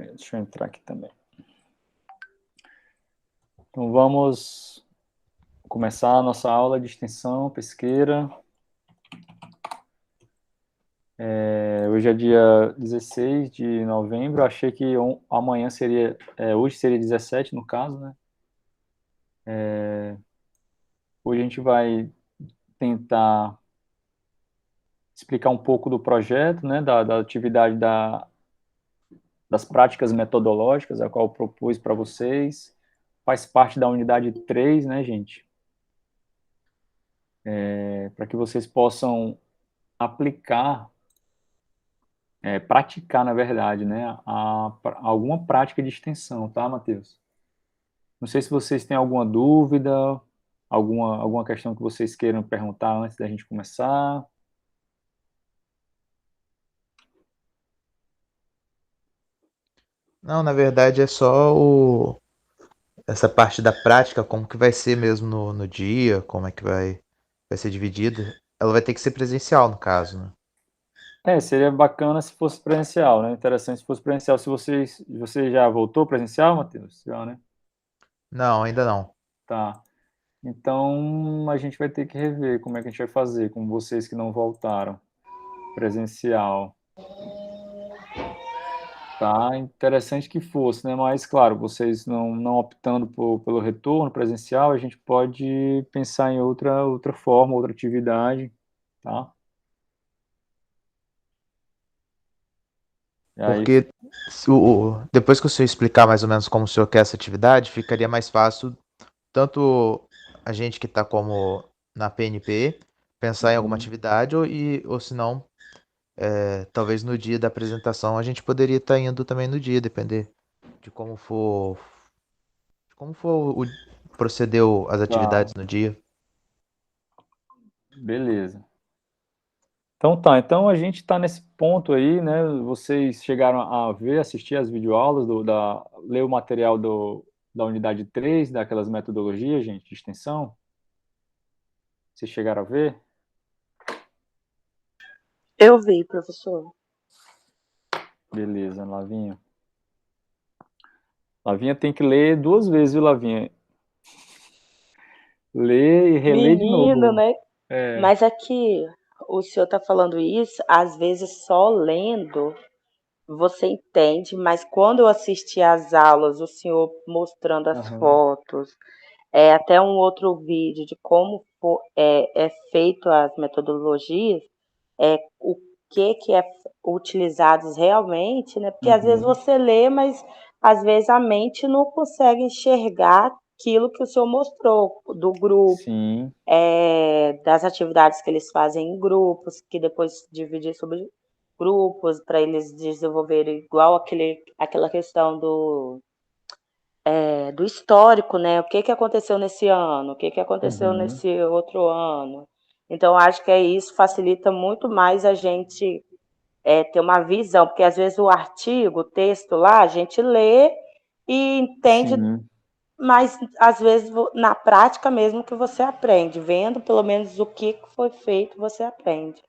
Deixa eu entrar aqui também. Então, vamos começar a nossa aula de extensão pesqueira. Hoje é dia 16 de novembro. Achei que amanhã seria... hoje seria 17, no caso, né? Hoje a gente vai tentar explicar um pouco do projeto, né? Da atividade das práticas metodológicas, a qual eu propus para vocês. Faz parte da unidade 3, né, gente? Para que vocês possam aplicar, praticar, na verdade, né, alguma prática de extensão, tá, Matheus? Não sei se vocês têm alguma dúvida, alguma questão que vocês queiram perguntar antes da gente começar. Não, na verdade é só essa parte da prática, como que vai ser mesmo no dia, como é que vai ser dividida. Ela vai ter que ser presencial, no caso, né? Seria bacana se fosse presencial, né? Interessante se fosse presencial. Você já voltou presencial, Matheus? Já, né? Não, ainda não. Tá. Então, a gente vai ter que rever como é que a gente vai fazer com vocês que não voltaram presencial. Tá, interessante que fosse, né? Mas, claro, vocês não optando pelo retorno presencial, a gente pode pensar em outra forma, outra atividade, tá? E aí, Porque depois que o senhor explicar mais ou menos como o senhor quer essa atividade, ficaria mais fácil tanto a gente que está como na PNP pensar em alguma uhum, atividade ou se não, talvez no dia da apresentação a gente poderia estar indo também no dia, depender de como for procedeu as tá, atividades no dia. beleza. Então tá, então a gente está nesse ponto aí, né? Vocês chegaram a ver, assistir as videoaulas, ler o material da unidade 3 daquelas metodologias, gente, de extensão? Vocês chegaram a ver? Eu vi, professor. Beleza, Lavinha. Lavinha tem que ler 2 vezes, viu, Lavinha? Ler e reler de Menino, novo. né? É. Mas aqui, o senhor tá falando isso, às vezes só lendo você entende, mas quando eu assisti às aulas, o senhor mostrando as Aham. fotos, até um outro vídeo de como é feito as metodologias, o que é utilizados realmente, né? Porque às vezes Uhum. você lê, mas às vezes a mente não consegue enxergar aquilo que o senhor mostrou do grupo, Sim, das atividades que eles fazem em grupos, que depois dividir sobre grupos para eles desenvolverem igual aquela questão do histórico, né? O que aconteceu nesse ano, o que aconteceu uhum. nesse outro ano. Então, acho que isso facilita muito mais a gente ter uma visão, porque às vezes o artigo, o texto lá, a gente lê e entende, Sim, mas às vezes na prática mesmo que você aprende, vendo pelo menos o que foi feito, você aprende.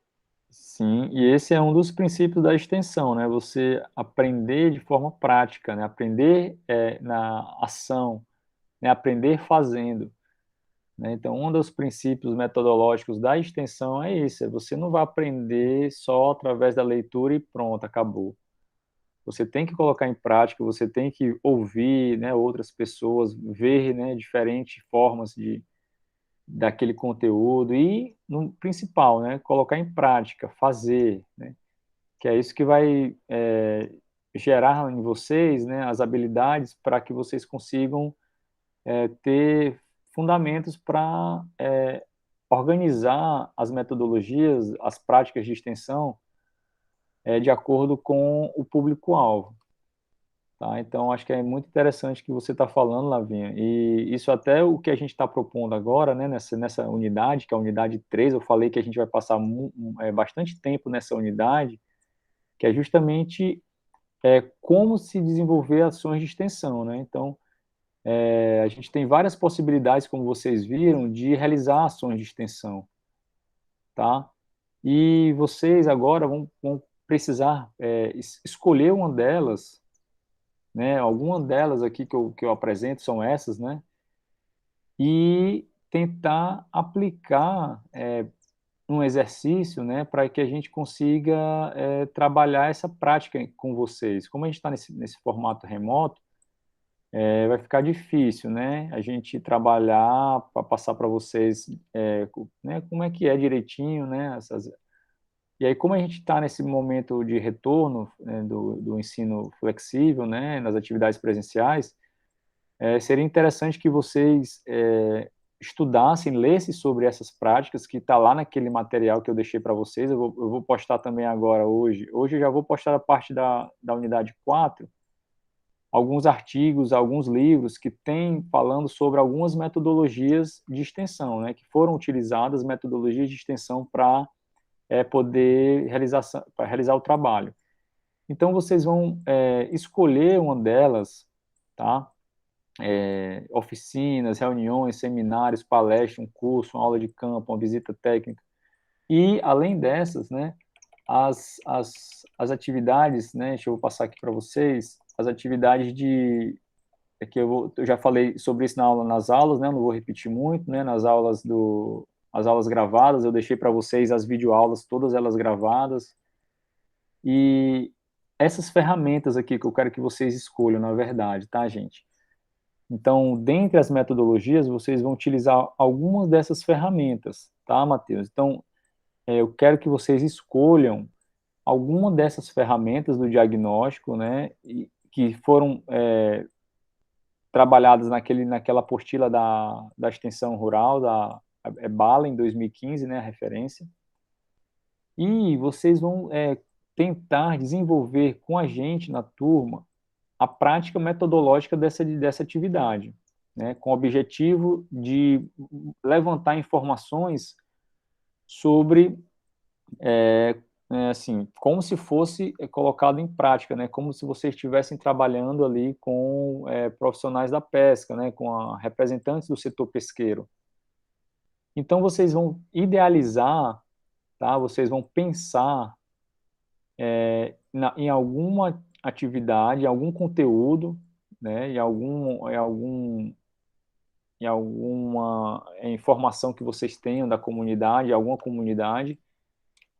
sim. E esse é um dos princípios da extensão, né? Você aprender de forma prática, né? Aprender na ação, né? Aprender fazendo, né? Então, um dos princípios metodológicos da extensão é esse: você não vai aprender só através da leitura e pronto, acabou. Você tem que colocar em prática, você tem que ouvir, né, outras pessoas, ver, né, diferentes formas daquele conteúdo e, no principal, né, colocar em prática, fazer, né, que é isso que vai gerar em vocês, né, as habilidades para que vocês consigam ter fundamentos para organizar as metodologias, as práticas de extensão de acordo com o público-alvo. Tá? Então, acho que é muito interessante o que você está falando, Lavinha. E isso até o que a gente está propondo agora, né, nessa unidade, que é a unidade 3, eu falei que a gente vai passar bastante tempo nessa unidade, que é justamente como se desenvolver ações de extensão. Né? Então, a gente tem várias possibilidades, como vocês viram, de realizar ações de extensão. Tá? E vocês agora vão precisar escolher uma delas, né? Algumas delas aqui que eu apresento são essas, né? E tentar aplicar um exercício, né, para que a gente consiga trabalhar essa prática com vocês. Como a gente está nesse formato remoto, vai ficar difícil, né, a gente trabalhar para passar para vocês, né, como é que é direitinho, né, e aí como a gente está nesse momento de retorno, né, do ensino flexível, né, nas atividades presenciais, seria interessante que vocês estudassem, lessem sobre essas práticas que está lá naquele material que eu deixei para vocês. Eu vou postar também agora, hoje. Hoje eu já vou postar a parte da unidade 4, alguns artigos, alguns livros que tem falando sobre algumas metodologias de extensão, né, que foram utilizadas, metodologias de extensão para poder realizar o trabalho. Então, vocês vão escolher uma delas, tá? Oficinas, reuniões, seminários, palestras, um curso, uma aula de campo, uma visita técnica. E, além dessas, né, as atividades, né, deixa eu passar aqui para vocês, as atividades que eu já falei sobre isso nas aulas, né, não vou repetir muito, né, as aulas gravadas, eu deixei para vocês as videoaulas, todas elas gravadas, e essas ferramentas aqui que eu quero que vocês escolham, na verdade, tá, gente? Então, dentre as metodologias, vocês vão utilizar algumas dessas ferramentas, tá, Matheus? Então, eu quero que vocês escolham alguma dessas ferramentas do diagnóstico, né, que foram trabalhadas naquela apostila da extensão rural, da Bala, em 2015, né, a referência, e vocês vão tentar desenvolver com a gente na turma a prática metodológica dessa atividade, né, com o objetivo de levantar informações sobre, assim, como se fosse colocado em prática, né, como se vocês estivessem trabalhando ali com profissionais da pesca, né, com representantes do setor pesqueiro. Então, vocês vão idealizar, tá, vocês vão pensar em alguma atividade, em algum conteúdo, né, em alguma informação que vocês tenham da comunidade, alguma comunidade,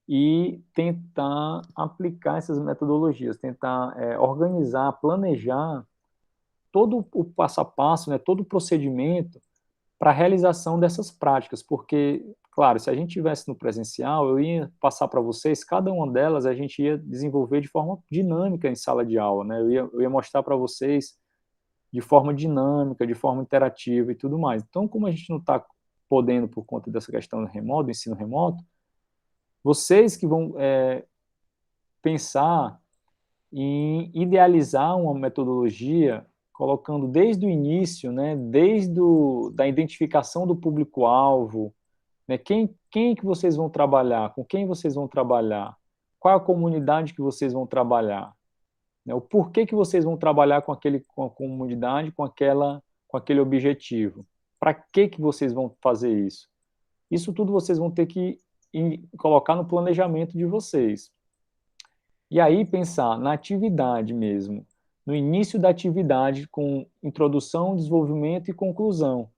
e tentar aplicar essas metodologias, tentar organizar, planejar todo o passo a passo, né, todo o procedimento para a realização dessas práticas, porque, claro, se a gente tivesse no presencial, eu ia passar para vocês, cada uma delas a gente ia desenvolver de forma dinâmica em sala de aula, né? Eu ia mostrar para vocês de forma dinâmica, de forma interativa e tudo mais. Então, como a gente não está podendo por conta dessa questão do ensino remoto, vocês que vão pensar em idealizar uma metodologia, colocando desde o início, né, da identificação do público-alvo, né, quem que vocês vão trabalhar, com quem vocês vão trabalhar, qual a comunidade que vocês vão trabalhar, né, o porquê que vocês vão trabalhar com a comunidade, com aquele objetivo, para que vocês vão fazer isso. Isso tudo vocês vão ter que colocar no planejamento de vocês. E aí pensar na atividade mesmo, no início da atividade com introdução, desenvolvimento e conclusão.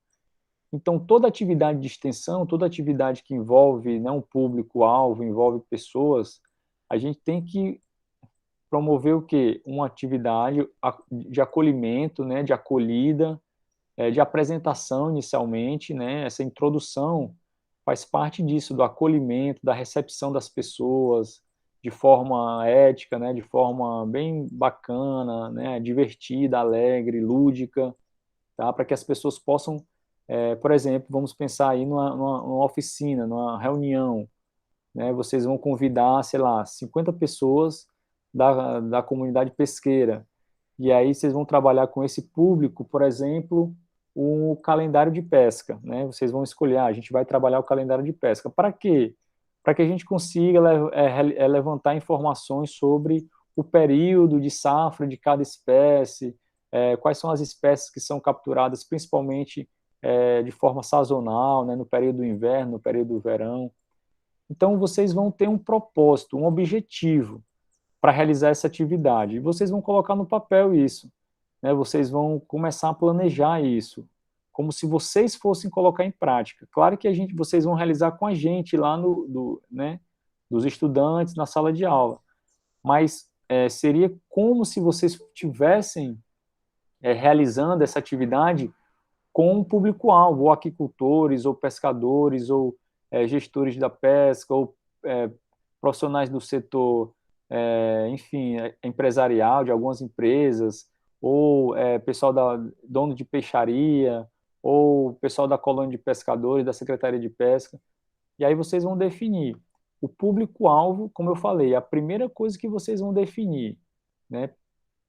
Então, toda atividade de extensão, toda atividade que envolve, né, um público-alvo, envolve pessoas, a gente tem que promover o quê? Uma atividade de acolhimento, né, de acolhida, de apresentação inicialmente, né, essa introdução faz parte disso, do acolhimento, da recepção das pessoas, de forma ética, né, de forma bem bacana, né, divertida, alegre, lúdica, tá, para que as pessoas possam, por exemplo, vamos pensar aí numa oficina, numa reunião, né, vocês vão convidar, sei lá, 50 pessoas da comunidade pesqueira, e aí vocês vão trabalhar com esse público, por exemplo, o calendário de pesca, né? Vocês vão escolher, a gente vai trabalhar o calendário de pesca. Para quê? Para que a gente consiga levantar informações sobre o período de safra de cada espécie, quais são as espécies que são capturadas principalmente de forma sazonal, né, no período do inverno, no período do verão. Então, vocês vão ter um propósito, um objetivo para realizar essa atividade. E vocês vão colocar no papel isso. né, vocês vão começar a planejar isso, como se vocês fossem colocar em prática. Claro que vocês vão realizar com a gente lá né, dos estudantes na sala de aula, mas seria como se vocês estivessem realizando essa atividade com o público-alvo, ou aquicultores, ou pescadores, ou gestores da pesca, ou profissionais do setor, enfim, empresarial de algumas empresas, ou pessoal dono de peixaria, ou pessoal da colônia de pescadores, da Secretaria de Pesca. E aí vocês vão definir o público-alvo, como eu falei, a primeira coisa que vocês vão definir, né?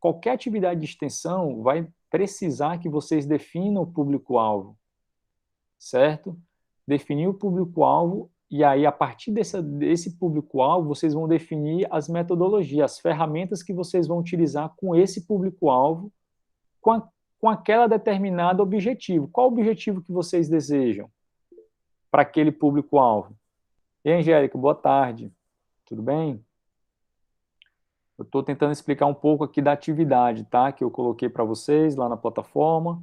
Qualquer atividade de extensão vai precisar que vocês definam o público-alvo, certo? Definir o público-alvo, e aí, a partir desse público-alvo, vocês vão definir as metodologias, as ferramentas que vocês vão utilizar com esse público-alvo, com aquela determinada objetivo. Qual o objetivo que vocês desejam para aquele público-alvo? E Angélica, boa tarde. Tudo bem? Eu estou tentando explicar um pouco aqui da atividade, tá? Que eu coloquei para vocês lá na plataforma.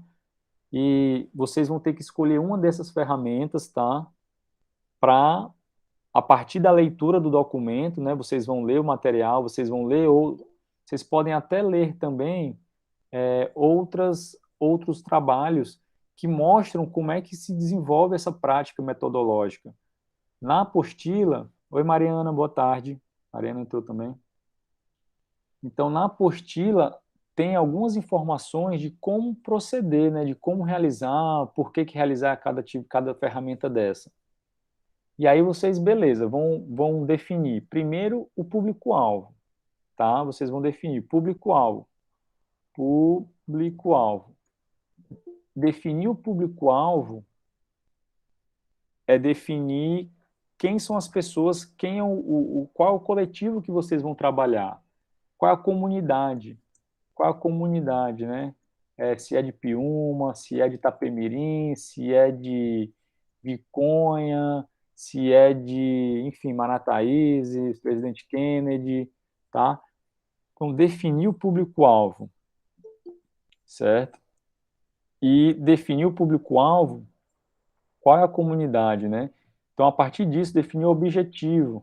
E vocês vão ter que escolher uma dessas ferramentas, tá? Para, a partir da leitura do documento, né? Vocês vão ler o material, vocês vão ler, ou vocês podem até ler também outros trabalhos que mostram como é que se desenvolve essa prática metodológica. Na apostila... Oi, Mariana, boa tarde. Mariana entrou também. Então, na apostila, tem algumas informações de como proceder, né, de como realizar, por que realizar cada ferramenta dessa. E aí vocês, beleza, vão definir primeiro o público-alvo, tá? Vocês vão definir público-alvo. Público-alvo. Definir o público-alvo é definir quem são as pessoas, qual é o coletivo que vocês vão trabalhar, qual é a comunidade. Qual a comunidade, né? Se é de Piúma, se é de Itapemirim, se é de Viconha, se é de, enfim, Marataízes, Presidente Kennedy, tá? Então, definir o público-alvo, certo? E definir o público-alvo, qual é a comunidade, né? Então, a partir disso, definir definir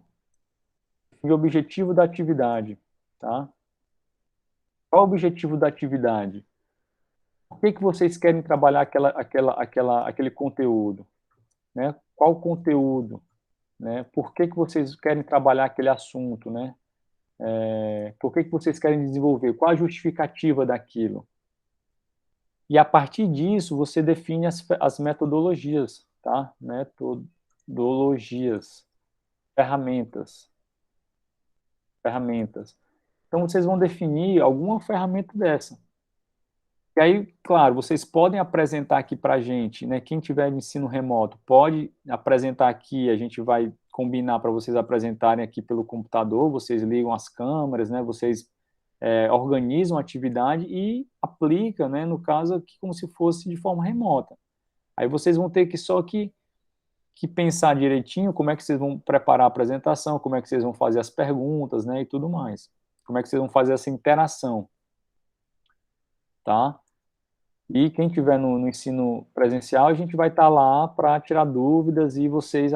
o objetivo da atividade, tá? Qual é o objetivo da atividade? Por que vocês querem trabalhar aquele conteúdo? Né? Qual o conteúdo? Né? Por que vocês querem trabalhar aquele assunto? Né? Por que vocês querem desenvolver? Qual a justificativa daquilo? E a partir disso, você define as metodologias, tá? Metodologias, ferramentas. Então, vocês vão definir alguma ferramenta dessa. E aí, claro, vocês podem apresentar aqui para a gente, né? Quem tiver de ensino remoto pode apresentar aqui, a gente vai combinar para vocês apresentarem aqui pelo computador, vocês ligam as câmeras, né? Vocês organizam a atividade e aplicam, né? No caso aqui, como se fosse de forma remota. Aí vocês vão ter que pensar direitinho como é que vocês vão preparar a apresentação, como é que vocês vão fazer as perguntas, né? E tudo mais. Como é que vocês vão fazer essa interação, tá? E quem tiver no ensino presencial, a gente vai estar lá para tirar dúvidas e vocês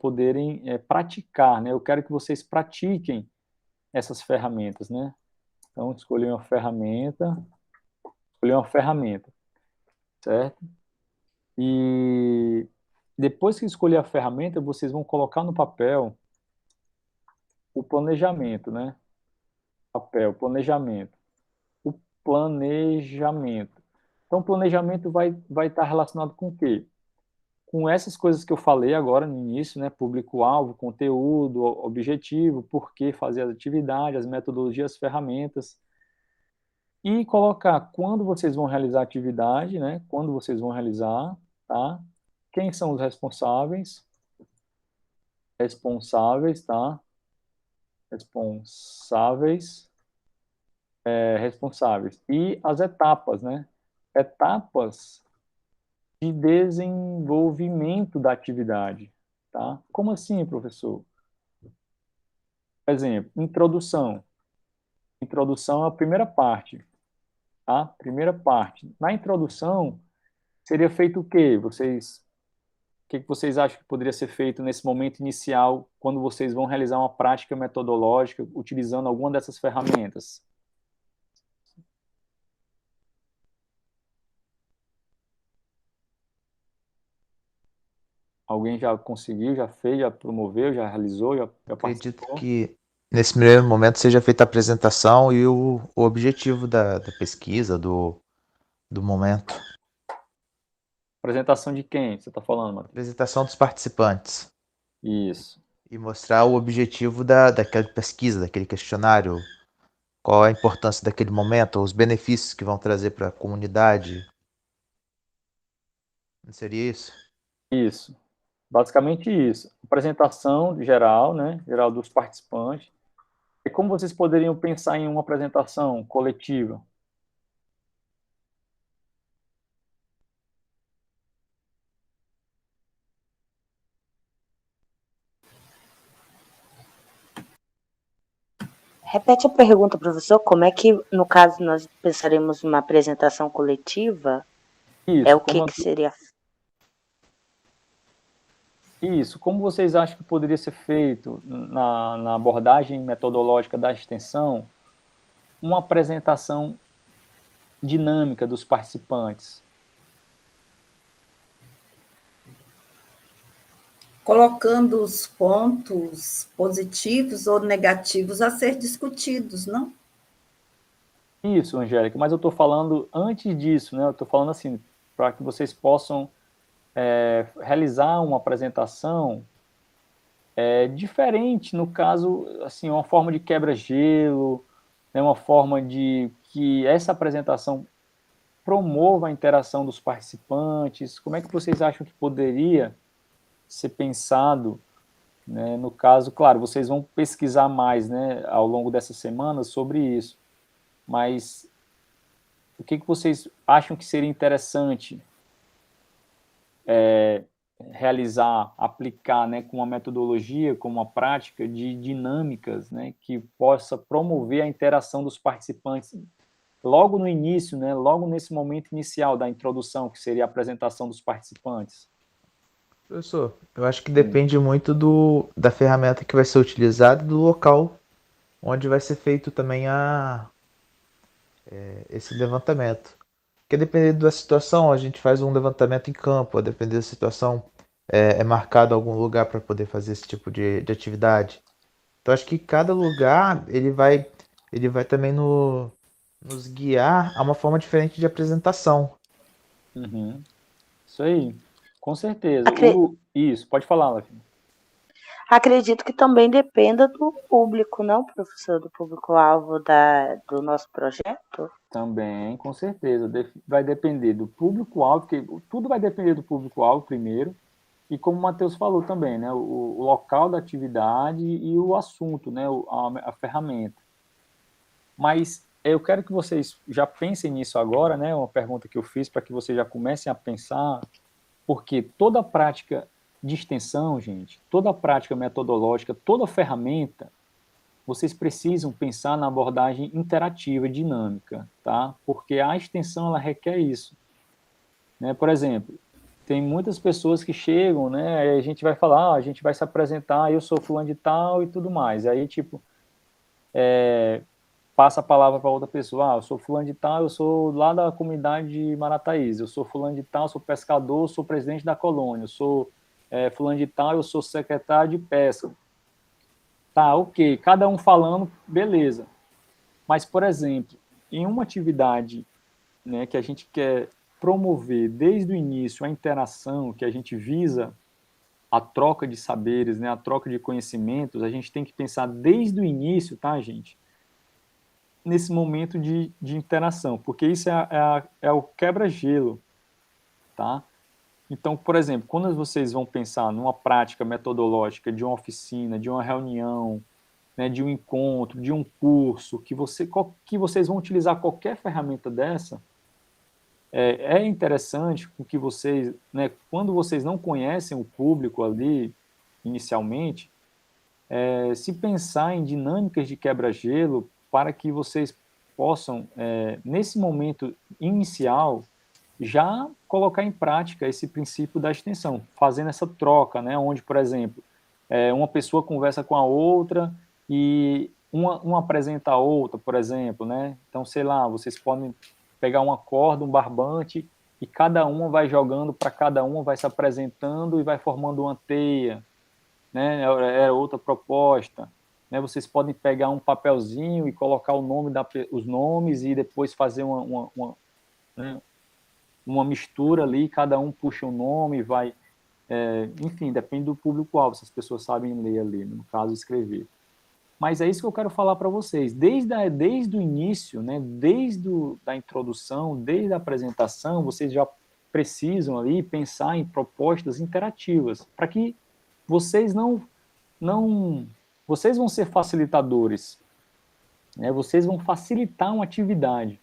poderem praticar, né? Eu quero que vocês pratiquem essas ferramentas, né? Então, escolher uma ferramenta, certo? E depois que escolher a ferramenta, vocês vão colocar no papel o planejamento, né? Papel, planejamento. O planejamento. Então, o planejamento vai estar relacionado com o quê? Com essas coisas que eu falei agora no início, né? Público-alvo, conteúdo, objetivo, por que fazer as atividades, as metodologias, as ferramentas. E colocar quando vocês vão realizar a atividade, né? Quando vocês vão realizar, tá? Quem são os responsáveis? Responsáveis, tá? Responsáveis. E as etapas, né? Etapas de desenvolvimento da atividade, tá? Como assim, professor? Por exemplo, introdução. Introdução é a primeira parte. tá? Primeira parte. Na introdução, seria feito o quê? O que vocês acham que poderia ser feito nesse momento inicial, quando vocês vão realizar uma prática metodológica utilizando alguma dessas ferramentas? Alguém já conseguiu, já fez, já promoveu, já realizou, já Acredito participou? que nesse primeiro momento seja feita a apresentação e o objetivo da pesquisa, do momento. Apresentação de quem você está falando, Matheus? Apresentação dos participantes. Isso. E mostrar o objetivo daquela pesquisa, daquele questionário, qual a importância daquele momento, os benefícios que vão trazer para a comunidade. Não seria isso? Isso. Basicamente isso. Apresentação geral, né? Geral dos participantes. E como vocês poderiam pensar em uma apresentação coletiva? Repete a pergunta, professor. Como é que, no caso, nós pensaremos numa apresentação coletiva? É Isso, o que seria? Isso, como vocês acham que poderia ser feito na abordagem metodológica da extensão uma apresentação dinâmica dos participantes? Colocando os pontos positivos ou negativos a ser discutidos, não? Isso, Angélica, mas eu estou falando antes disso, né? Eu estou falando assim, para que vocês possam realizar uma apresentação diferente, no caso, assim, uma forma de quebra-gelo, né? Uma forma de que essa apresentação promova a interação dos participantes. Como é que vocês acham que poderia ser pensado, né? No caso, claro, vocês vão pesquisar mais, né, ao longo dessas semanas sobre isso, mas o que vocês acham que seria interessante realizar, aplicar, né, com uma metodologia, com uma prática de dinâmicas, né, que possa promover a interação dos participantes logo no início, né, logo nesse momento inicial da introdução, que seria a apresentação dos participantes? Professor, eu acho que Sim. depende muito da ferramenta que vai ser utilizada e do local onde vai ser feito também esse levantamento. Porque dependendo da situação, a gente faz um levantamento em campo, a depender da situação, é marcado algum lugar para poder fazer esse tipo de atividade. Então acho que cada lugar ele vai também nos guiar a uma forma diferente de apresentação. Uhum. Isso aí, com certeza. Acre- Isso, pode falar, Lafim. Acredito que também dependa do público, não, professor? Do público-alvo do nosso projeto? Também, com certeza. Vai depender do público-alvo, porque tudo vai depender do público-alvo primeiro, e como o Matheus falou também, né, o local da atividade e o assunto, né, a ferramenta. Mas eu quero que vocês já pensem nisso agora, né, uma pergunta que eu fiz para que vocês já comecem a pensar, porque toda prática de extensão, gente, toda prática metodológica, toda ferramenta, vocês precisam pensar na abordagem interativa, dinâmica, tá? Porque a extensão, ela requer isso, né? Por exemplo, tem muitas pessoas que chegam, né? Aí a gente vai falar, a gente vai se apresentar, eu sou fulano de tal e tudo mais. Aí, tipo, passa a palavra para outra pessoa, eu sou fulano de tal, eu sou lá da comunidade de Marataízes, eu sou fulano de tal, sou pescador, sou presidente da colônia, eu sou fulano de tal, eu sou secretário de pesca. Tá, ok, cada um falando, beleza. Mas, por exemplo, em uma atividade, né, que a gente quer promover desde o início a interação, que a gente visa a troca de saberes, né, a troca de conhecimentos, a gente tem que pensar desde o início, tá, gente? Nesse momento de interação, porque isso é o quebra-gelo, tá? Então, por exemplo, quando vocês vão pensar numa prática metodológica de uma oficina, de uma reunião, né, de um encontro, de um curso, que vocês vão utilizar qualquer ferramenta dessa, é interessante que vocês, né, quando vocês não conhecem o público ali, inicialmente, se pensar em dinâmicas de quebra-gelo para que vocês possam, nesse momento inicial, já colocar em prática esse princípio da extensão, fazendo essa troca, né, onde, por exemplo, uma pessoa conversa com a outra e uma apresenta a outra, por exemplo, né? Então, sei lá, vocês podem pegar uma corda, um barbante, e cada uma vai jogando para cada uma, vai se apresentando e vai formando uma teia, né? É outra proposta. Né? Vocês podem pegar um papelzinho e colocar os nomes e depois fazer né, uma mistura ali, cada um puxa um nome e vai... enfim, depende do público-alvo, se as pessoas sabem ler ali, no caso, escrever. Mas é isso que eu quero falar para vocês. Desde o início, né, da introdução, desde a apresentação, vocês já precisam ali pensar em propostas interativas, para que vocês vocês vão ser facilitadores, né, vocês vão facilitar uma atividade,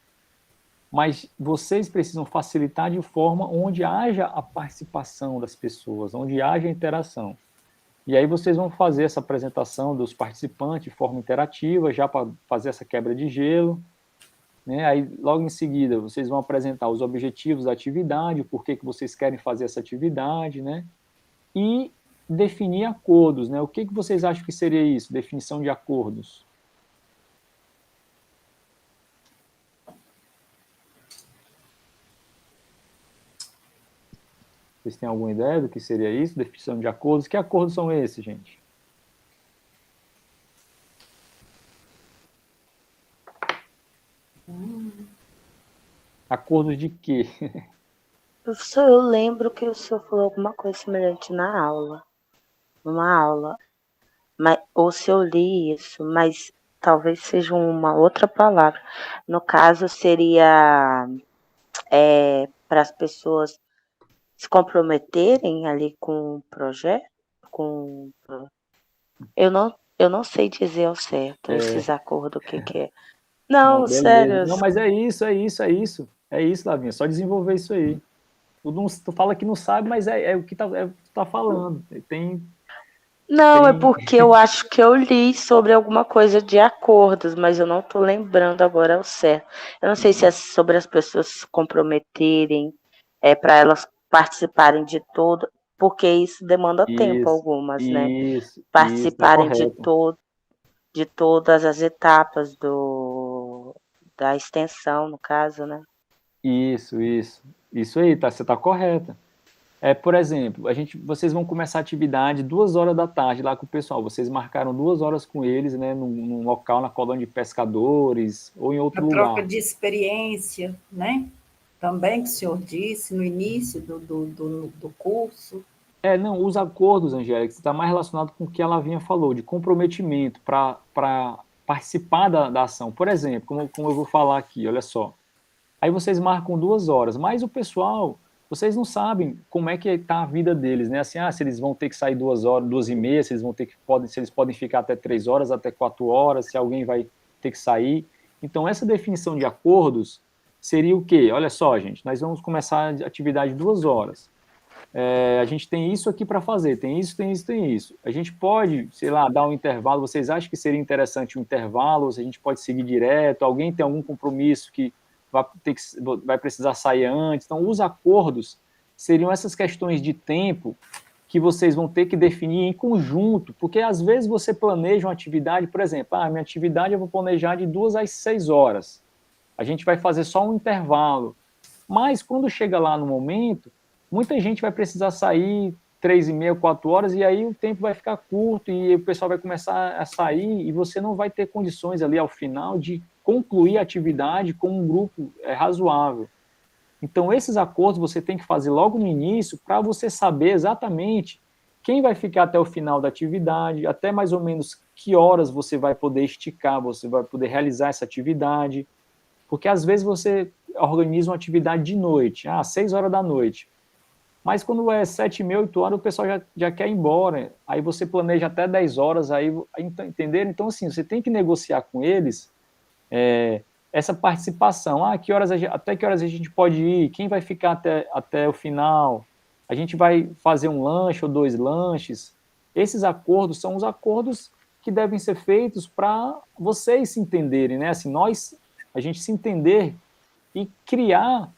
mas vocês precisam facilitar de forma onde haja a participação das pessoas, onde haja a interação. E aí vocês vão fazer essa apresentação dos participantes de forma interativa, já para fazer essa quebra de gelo, né? Aí, logo em seguida, vocês vão apresentar os objetivos da atividade, o porquê que vocês querem fazer essa atividade, né? E definir acordos, né? O que vocês acham que seria isso? Definição de acordos. Vocês têm alguma ideia do que seria isso? Definição de acordos. Que acordos são esses, gente? Acordos de quê? Professor, eu lembro que o senhor falou alguma coisa semelhante numa aula, ou se eu li isso, mas talvez seja uma outra palavra. No caso, seria para as pessoas se comprometerem ali com o projeto, eu não sei dizer ao certo esses acordos, o que é. Não, sério. Não, mas é isso. É isso, Lavinha, só desenvolver isso aí. Tu fala que não sabe, mas é o que tu tá falando. Não, é porque eu acho que eu li sobre alguma coisa de acordos, mas eu não estou lembrando agora ao certo. Eu não sei se é sobre as pessoas se comprometerem, para elas participarem de tudo, porque isso demanda tempo algumas, né? Participarem de todas as etapas da extensão, no caso, né? Isso aí, você tá correta. Por exemplo, vocês vão começar a atividade 2h da tarde lá com o pessoal. Vocês marcaram 2 horas com eles, né, num local na colônia de pescadores ou em outro lugar. Troca de experiência, né? Também que o senhor disse no início do curso. Não, os acordos, Angélica, está mais relacionado com o que a Lavinha falou, de comprometimento para participar da ação. Por exemplo, como eu vou falar aqui, olha só. Aí vocês marcam 2 horas, mas o pessoal... Vocês não sabem como é que está a vida deles, né? Assim, se eles vão ter que sair 2 horas, 2h30, se eles podem ficar até 3 horas, até 4 horas, se alguém vai ter que sair. Então, essa definição de acordos seria o quê? Olha só, gente, nós vamos começar a atividade 2 horas. A gente tem isso aqui para fazer, tem isso. A gente pode, sei lá, dar um intervalo. Vocês acham que seria interessante um intervalo? Ou se a gente pode seguir direto? Alguém tem algum compromisso que vai precisar sair antes? Então, os acordos seriam essas questões de tempo que vocês vão ter que definir em conjunto, porque às vezes você planeja uma atividade, por exemplo, minha atividade eu vou planejar de 2 às 6 horas, a gente vai fazer só um intervalo, mas quando chega lá no momento, muita gente vai precisar sair 3h30, 4 horas, e aí o tempo vai ficar curto, e o pessoal vai começar a sair, e você não vai ter condições ali ao final de concluir a atividade com um grupo razoável. Então, esses acordos você tem que fazer logo no início para você saber exatamente quem vai ficar até o final da atividade, até mais ou menos que horas você vai poder esticar, você vai poder realizar essa atividade, porque às vezes você organiza uma atividade de noite, 6 horas da noite, mas quando é 7h30, 8 horas, o pessoal já quer ir embora, aí você planeja até 10 horas, entenderam? Então, assim, você tem que negociar com eles essa participação, até que horas a gente pode ir, quem vai ficar até o final, a gente vai fazer um lanche ou 2 lanches. Esses acordos são os acordos que devem ser feitos para vocês se entenderem, né? Assim, nós a gente se entender e criar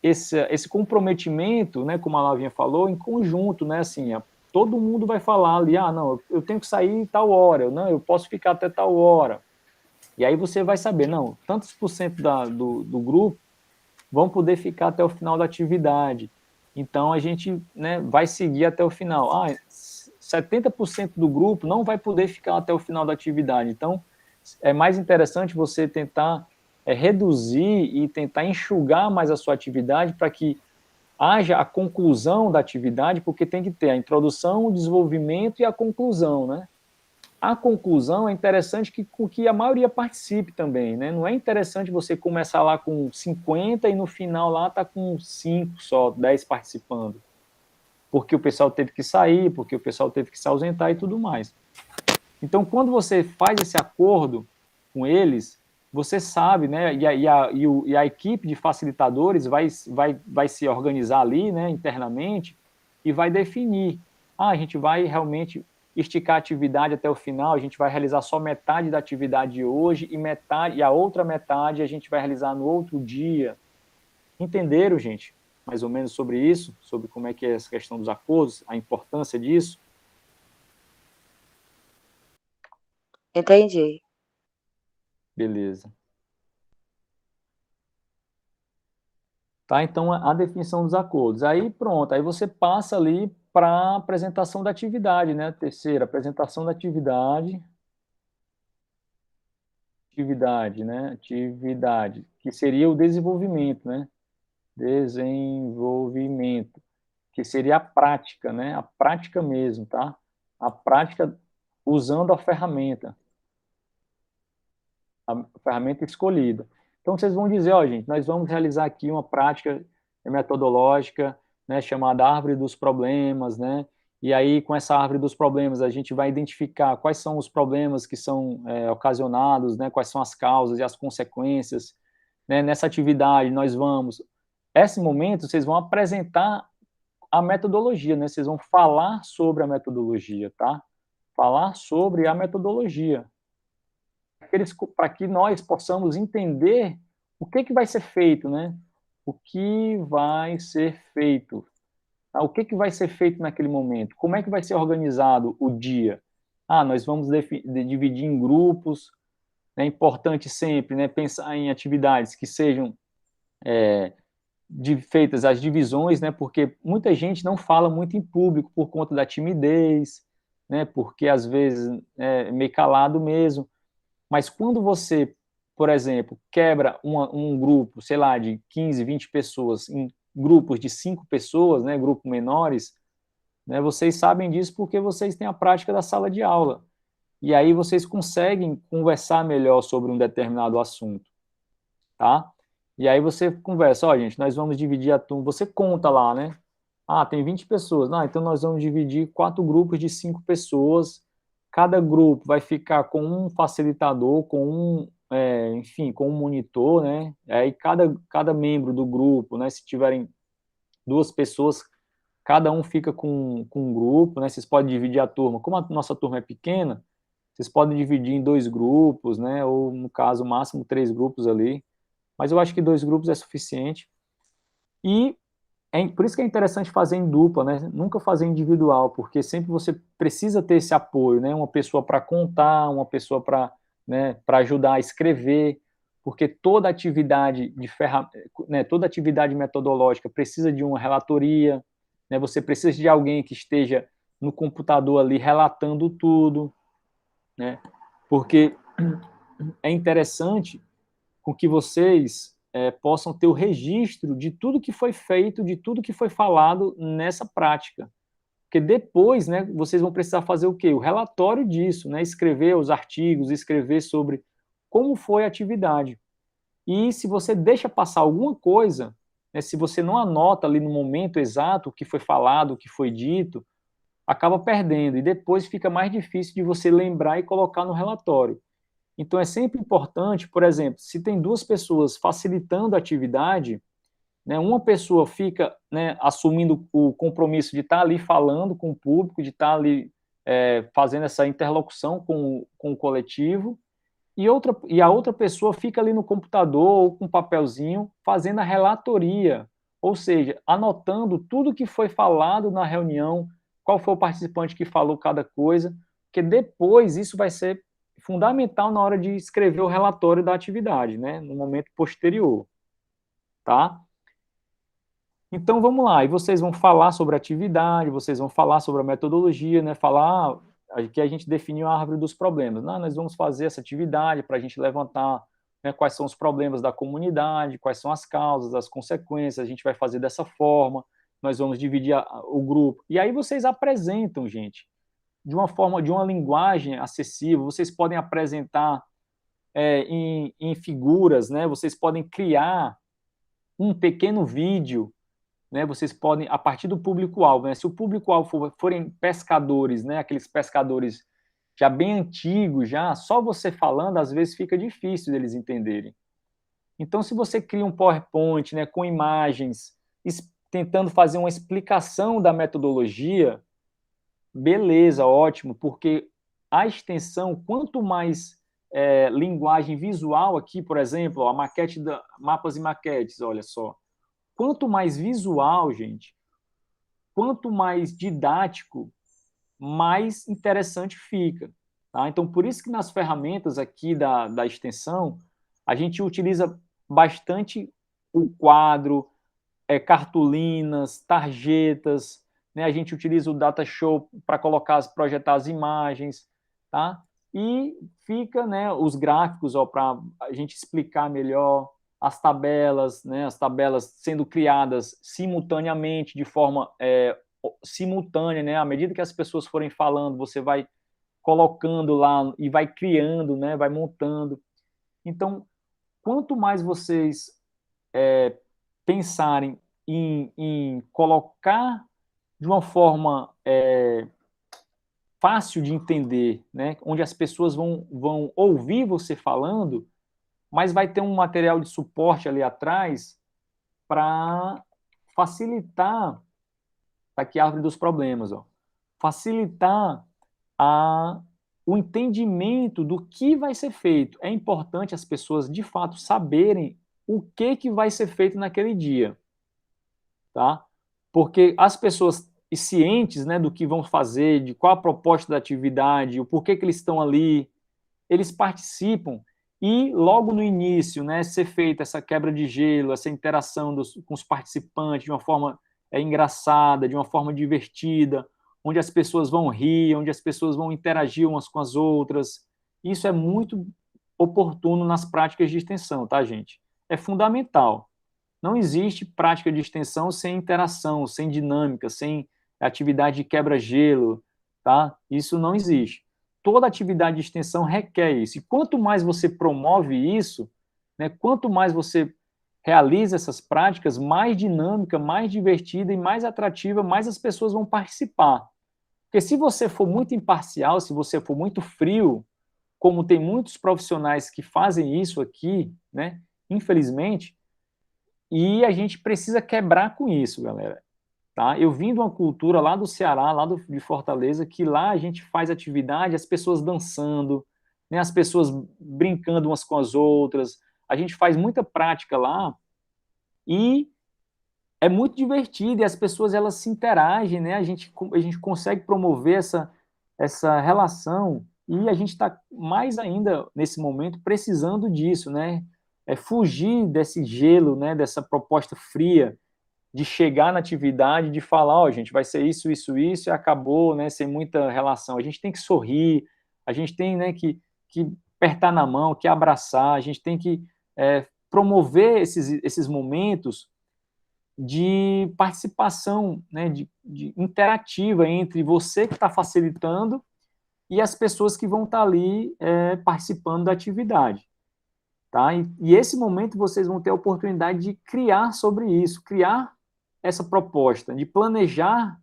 esse comprometimento, né, como a Lavinha falou, em conjunto, né, assim, todo mundo vai falar ali, não, eu tenho que sair tal hora, não, eu posso ficar até tal hora. E aí você vai saber, não, tantos por cento do grupo vão poder ficar até o final da atividade. Então, a gente, né, vai seguir até o final. 70% do grupo não vai poder ficar até o final da atividade. Então, é mais interessante você tentar reduzir e tentar enxugar mais a sua atividade para que haja a conclusão da atividade, porque tem que ter a introdução, o desenvolvimento e a conclusão, né? A conclusão é interessante que a maioria participe também, né? Não é interessante você começar lá com 50 e no final lá tá com 5 só, 10 participando. Porque o pessoal teve que sair, porque o pessoal teve que se ausentar e tudo mais. Então, quando você faz esse acordo com eles, você sabe, né? E a equipe de facilitadores vai se organizar ali, né, internamente, e vai definir. A gente vai realmente esticar a atividade até o final, a gente vai realizar só metade da atividade hoje e a outra metade a gente vai realizar no outro dia. Entenderam, gente, mais ou menos sobre isso, sobre como é que é essa questão dos acordos, a importância disso? Entendi. Beleza. Tá, então, a definição dos acordos. Aí, pronto, aí você passa ali para a apresentação da atividade, né? Terceira, apresentação da atividade, né? Atividade, que seria o desenvolvimento, né? Desenvolvimento, que seria a prática, né? A prática mesmo, tá? A prática usando a ferramenta escolhida. Então, vocês vão dizer, gente, nós vamos realizar aqui uma prática metodológica, né, chamada árvore dos problemas, né? E aí, com essa árvore dos problemas, a gente vai identificar quais são os problemas que são ocasionados, né? Quais são as causas e as consequências, né? Nessa atividade, nós vamos... Esse momento, vocês vão apresentar a metodologia, né? Vocês vão falar sobre a metodologia, tá? Falar sobre a metodologia, para que nós possamos entender o que vai ser feito, né? O que vai ser feito? O que vai ser feito naquele momento? Como é que vai ser organizado o dia? Nós vamos dividir em grupos. É importante sempre, né, pensar em atividades que sejam feitas as divisões, né? Porque muita gente não fala muito em público por conta da timidez, né? Porque às vezes é meio calado mesmo. Mas quando você, por exemplo, quebra um grupo, sei lá, de 15, 20 pessoas em grupos de 5 pessoas, né, grupos menores, né, vocês sabem disso porque vocês têm a prática da sala de aula. E aí vocês conseguem conversar melhor sobre um determinado assunto, tá? E aí você conversa, gente, nós vamos dividir a turma, você conta lá, né? Tem 20 pessoas. Então nós vamos dividir 4 grupos de 5 pessoas. Cada grupo vai ficar com um facilitador, enfim, com um monitor, né? Aí cada membro do grupo, né? Se tiverem 2 pessoas, cada um fica com um grupo, né? Vocês podem dividir a turma. Como a nossa turma é pequena, vocês podem dividir em 2 grupos, né? Ou, no caso, máximo 3 grupos ali. Mas eu acho que 2 grupos é suficiente. E por isso que é interessante fazer em dupla, né? Nunca fazer individual, porque sempre você precisa ter esse apoio, né? Uma pessoa para contar, uma pessoa para, né, para ajudar a escrever, porque toda atividade né, toda atividade metodológica precisa de uma relatoria, né? Você precisa de alguém que esteja no computador ali relatando tudo, né? Porque é interessante com que vocês possam ter o registro de tudo que foi feito, de tudo que foi falado nessa prática. Porque depois, né, vocês vão precisar fazer o quê? O relatório disso, né? Escrever os artigos, escrever sobre como foi a atividade. E se você deixa passar alguma coisa, né, se você não anota ali no momento exato o que foi falado, o que foi dito, acaba perdendo. E depois fica mais difícil de você lembrar e colocar no relatório. Então, é sempre importante, por exemplo, se tem 2 pessoas facilitando a atividade, né, uma pessoa fica, né, assumindo o compromisso de estar ali falando com o público, de estar ali fazendo essa interlocução com o coletivo, e a outra pessoa fica ali no computador ou com um papelzinho fazendo a relatoria, ou seja, anotando tudo que foi falado na reunião, qual foi o participante que falou cada coisa, porque depois isso vai ser fundamental na hora de escrever o relatório da atividade, né, no momento posterior, tá? Então vamos lá, e vocês vão falar sobre a atividade, vocês vão falar sobre a metodologia, né, falar que a gente definiu a árvore dos problemas. Não, nós vamos fazer essa atividade para a gente levantar, né, quais são os problemas da comunidade, quais são as causas, as consequências, a gente vai fazer dessa forma, nós vamos dividir o grupo. E aí vocês apresentam, gente, de uma forma, de uma linguagem acessível, vocês podem apresentar em figuras, né, vocês podem criar um pequeno vídeo, né, vocês podem, a partir do público-alvo, né, se o público-alvo forem pescadores, né, aqueles pescadores já bem antigos, já, só você falando, às vezes fica difícil deles entenderem. Então, se você cria um PowerPoint, né, com imagens, tentando fazer uma explicação da metodologia, beleza, ótimo, porque a extensão, quanto mais linguagem visual aqui, por exemplo, a maquete mapas e maquetes, olha só, quanto mais visual, gente, quanto mais didático, mais interessante fica. Tá? Então, por isso que nas ferramentas aqui da extensão, a gente utiliza bastante o quadro, cartolinas, tarjetas, né? A gente utiliza o Data Show para projetar as imagens, tá? E fica, né, os gráficos para a gente explicar melhor, as tabelas, né, as tabelas sendo criadas simultaneamente, de forma simultânea, né, à medida que as pessoas forem falando, você vai colocando lá e vai criando, né, vai montando. Então, quanto mais vocês pensarem em colocar de uma forma fácil de entender, né, onde as pessoas vão ouvir você falando, mas vai ter um material de suporte ali atrás para facilitar, tá aqui a árvore dos problemas, ó, facilitar o entendimento do que vai ser feito. É importante as pessoas, de fato, saberem o que vai ser feito naquele dia, tá? Porque as pessoas cientes, né, do que vão fazer, de qual a proposta da atividade, o porquê que eles estão ali, eles participam e logo no início, né, ser feita essa quebra de gelo, essa interação com os participantes de uma forma engraçada, de uma forma divertida, onde as pessoas vão rir, onde as pessoas vão interagir umas com as outras. Isso é muito oportuno nas práticas de extensão, tá, gente? É fundamental. Não existe prática de extensão sem interação, sem dinâmica, sem atividade de quebra-gelo, tá? Isso não existe. Toda atividade de extensão requer isso. E quanto mais você promove isso, né, quanto mais você realiza essas práticas, mais dinâmica, mais divertida e mais atrativa, mais as pessoas vão participar. Porque se você for muito imparcial, se você for muito frio, como tem muitos profissionais que fazem isso aqui, né, infelizmente, e a gente precisa quebrar com isso, galera. Tá? Eu vim de uma cultura lá do Ceará, de Fortaleza, que lá a gente faz atividade, as pessoas dançando, né, as pessoas brincando umas com as outras, a gente faz muita prática lá e é muito divertido e as pessoas elas se interagem, né, a gente consegue promover essa relação e a gente está mais ainda nesse momento precisando disso, né, fugir desse gelo, né, dessa proposta fria, de chegar na atividade, de falar, ó, gente, vai ser isso, isso, isso, e acabou, né, sem muita relação. A gente tem que sorrir, a gente tem, né, que apertar na mão, que abraçar, a gente tem que promover esses momentos de participação, né, de interativa entre você que está facilitando e as pessoas que vão estar ali participando da atividade. Tá? E esse momento vocês vão ter a oportunidade de criar sobre isso, criar essa proposta, de planejar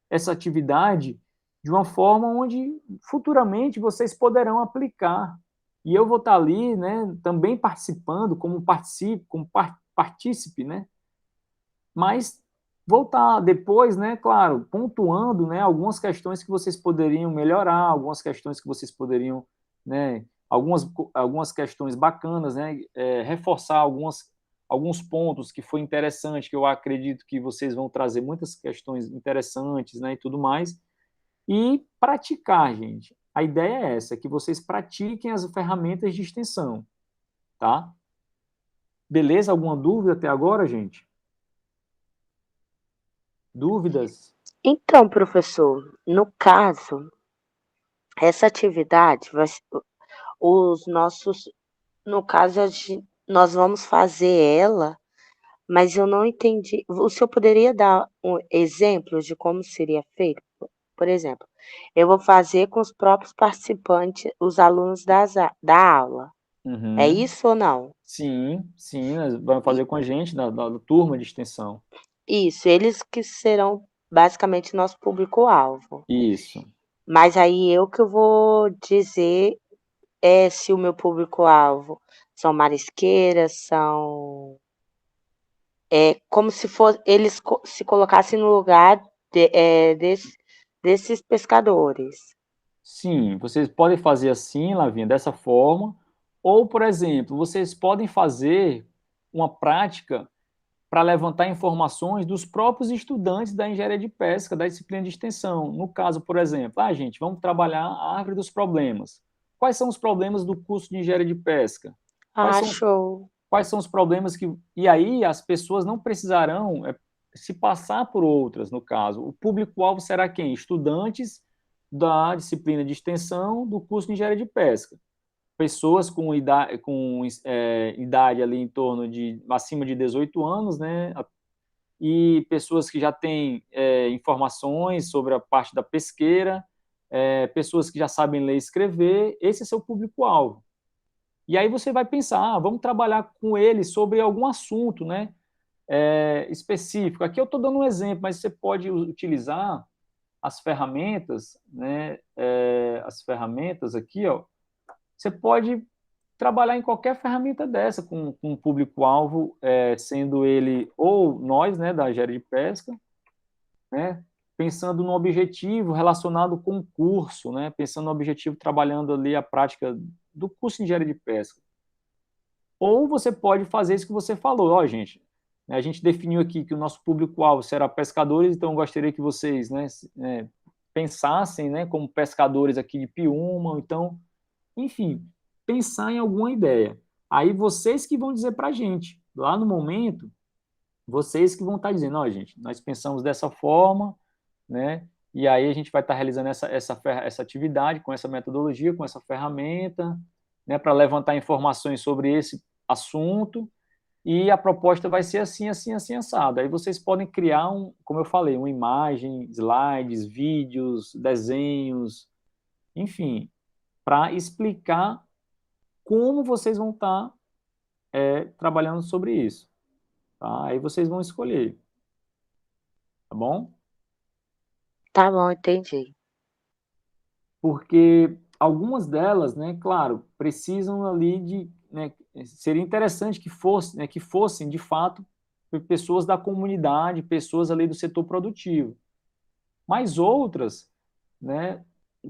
essa atividade de uma forma onde futuramente vocês poderão aplicar. E eu vou estar ali, né, também participando como partícipe, né? Mas vou estar depois, né, claro, pontuando, né, algumas questões que vocês poderiam melhorar, algumas questões que vocês poderiam, né, algumas questões bacanas, né? Reforçar alguns pontos que foi interessante, que eu acredito que vocês vão trazer muitas questões interessantes, né, e tudo mais, e praticar, gente. A ideia é essa, que vocês pratiquem as ferramentas de extensão, tá? Beleza? Alguma dúvida até agora, gente? Dúvidas? Então, professor, no caso, essa atividade, os nossos, no caso, nós vamos fazer ela, mas eu não entendi. O senhor poderia dar um exemplo de como seria feito? Por exemplo, eu vou fazer com os próprios participantes, os alunos da aula. É Uhum. isso ou não? Sim, sim, nós vamos fazer com a gente, da turma de extensão. Isso, eles que serão basicamente nosso público-alvo. Isso. Mas aí eu que vou dizer se o meu público-alvo são marisqueiras, são como se eles se colocassem no lugar desses pescadores. Sim, vocês podem fazer assim, Lavinha, dessa forma, ou, por exemplo, vocês podem fazer uma prática para levantar informações dos próprios estudantes da engenharia de pesca, da disciplina de extensão. No caso, por exemplo, gente, vamos trabalhar a árvore dos problemas. Quais são os problemas do curso de engenharia de pesca? Quais Ah, são, show. quais são os problemas que... E aí as pessoas não precisarão se passar por outras, no caso. O público-alvo será quem? Estudantes da disciplina de extensão do curso de engenharia de pesca. Pessoas com idade ali em torno de acima de 18 anos, né? E pessoas que já têm informações sobre a parte da pesqueira, pessoas que já sabem ler e escrever, esse é seu público-alvo. E aí você vai pensar, vamos trabalhar com ele sobre algum assunto, né? Específico. Aqui eu estou dando um exemplo, mas você pode utilizar as ferramentas, né? As ferramentas aqui, ó. Você pode trabalhar em qualquer ferramenta dessa, com um público-alvo, sendo ele ou nós, né, da engenharia de pesca, né, pensando no objetivo relacionado com o curso, né, pensando no objetivo trabalhando ali a prática do curso de engenharia de pesca. Ou você pode fazer isso que você falou, ó, gente, né, a gente definiu aqui que o nosso público-alvo será pescadores, então eu gostaria que vocês, né, pensassem, né, como pescadores aqui de Piúma, então, enfim, pensar em alguma ideia. Aí vocês que vão dizer para a gente, lá no momento, vocês que vão estar dizendo, ó, gente, nós pensamos dessa forma, né? E aí a gente vai estar realizando essa atividade com essa metodologia, com essa ferramenta, né, para levantar informações sobre esse assunto, e a proposta vai ser assim, assim, assim, assado. Aí vocês podem criar, como eu falei, uma imagem, slides, vídeos, desenhos, enfim, para explicar como vocês vão estar trabalhando sobre isso. Tá? Aí vocês vão escolher, tá bom? Tá bom, entendi. Porque algumas delas, né, claro, precisam ali de, né, seria interessante que fossem de fato pessoas da comunidade, pessoas ali do setor produtivo. Mas outras, né,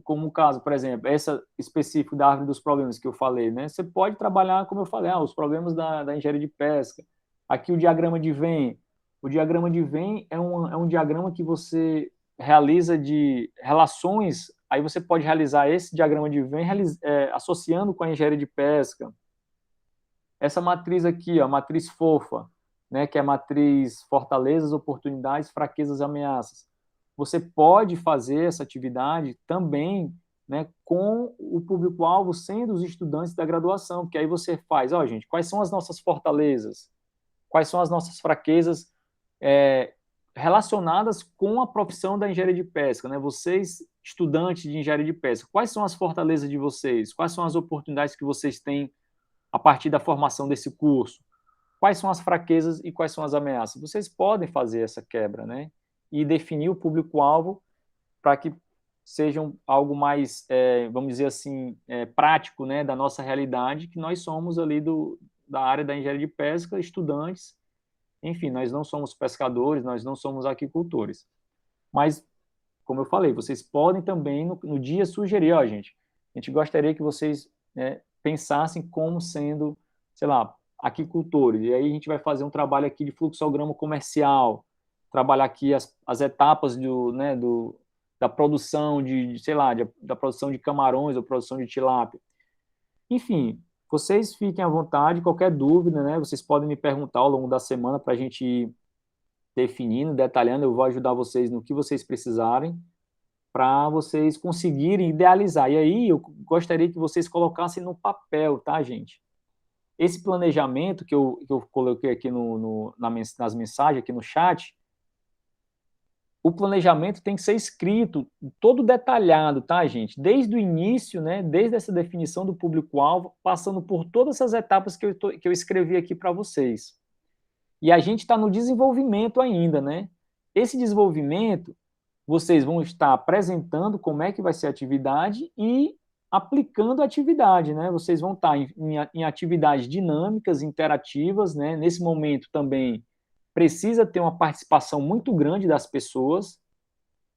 como o caso, por exemplo, essa específico da árvore dos problemas que eu falei, né, você pode trabalhar, como eu falei, os problemas da engenharia de pesca. Aqui o diagrama de Venn. O diagrama de Venn é um diagrama que você realiza de relações, aí você pode realizar esse diagrama de Venn associando com a engenharia de pesca. Essa matriz aqui, ó, a matriz fofa, né, que é a matriz fortalezas, oportunidades, fraquezas, ameaças. Você pode fazer essa atividade também, né, com o público-alvo sendo os estudantes da graduação, porque aí você faz, ó, gente, quais são as nossas fortalezas? Quais são as nossas fraquezas relacionadas com a profissão da engenharia de pesca, né? Vocês, estudantes de engenharia de pesca, quais são as fortalezas de vocês? Quais são as oportunidades que vocês têm a partir da formação desse curso? Quais são as fraquezas e quais são as ameaças? Vocês podem fazer essa quebra, né? E definir o público-alvo para que sejam algo mais, vamos dizer assim, prático, né, da nossa realidade, que nós somos ali da área da engenharia de pesca, estudantes, enfim, nós não somos pescadores, nós não somos aquicultores. Mas, como eu falei, vocês podem também no dia sugerir, ó, gente, a gente gostaria que vocês, né, pensassem como sendo, sei lá, aquicultores. E aí a gente vai fazer um trabalho aqui de fluxograma comercial, trabalhar aqui as etapas da produção sei lá, da produção de camarões ou produção de tilápia. Enfim, vocês fiquem à vontade, qualquer dúvida, né? Vocês podem me perguntar ao longo da semana para a gente ir definindo, detalhando. Eu vou ajudar vocês no que vocês precisarem para vocês conseguirem idealizar. E aí eu gostaria que vocês colocassem no papel, tá, gente? Esse planejamento que eu coloquei aqui nas mensagens, aqui no chat, o planejamento tem que ser escrito, todo detalhado, tá, gente? Desde o início, né? Desde essa definição do público-alvo, passando por todas essas etapas que eu escrevi aqui para vocês. E a gente está no desenvolvimento ainda, né? Esse desenvolvimento, vocês vão estar apresentando como é que vai ser a atividade e aplicando a atividade, né? Vocês vão estar em atividades dinâmicas, interativas, né? Nesse momento também precisa ter uma participação muito grande das pessoas,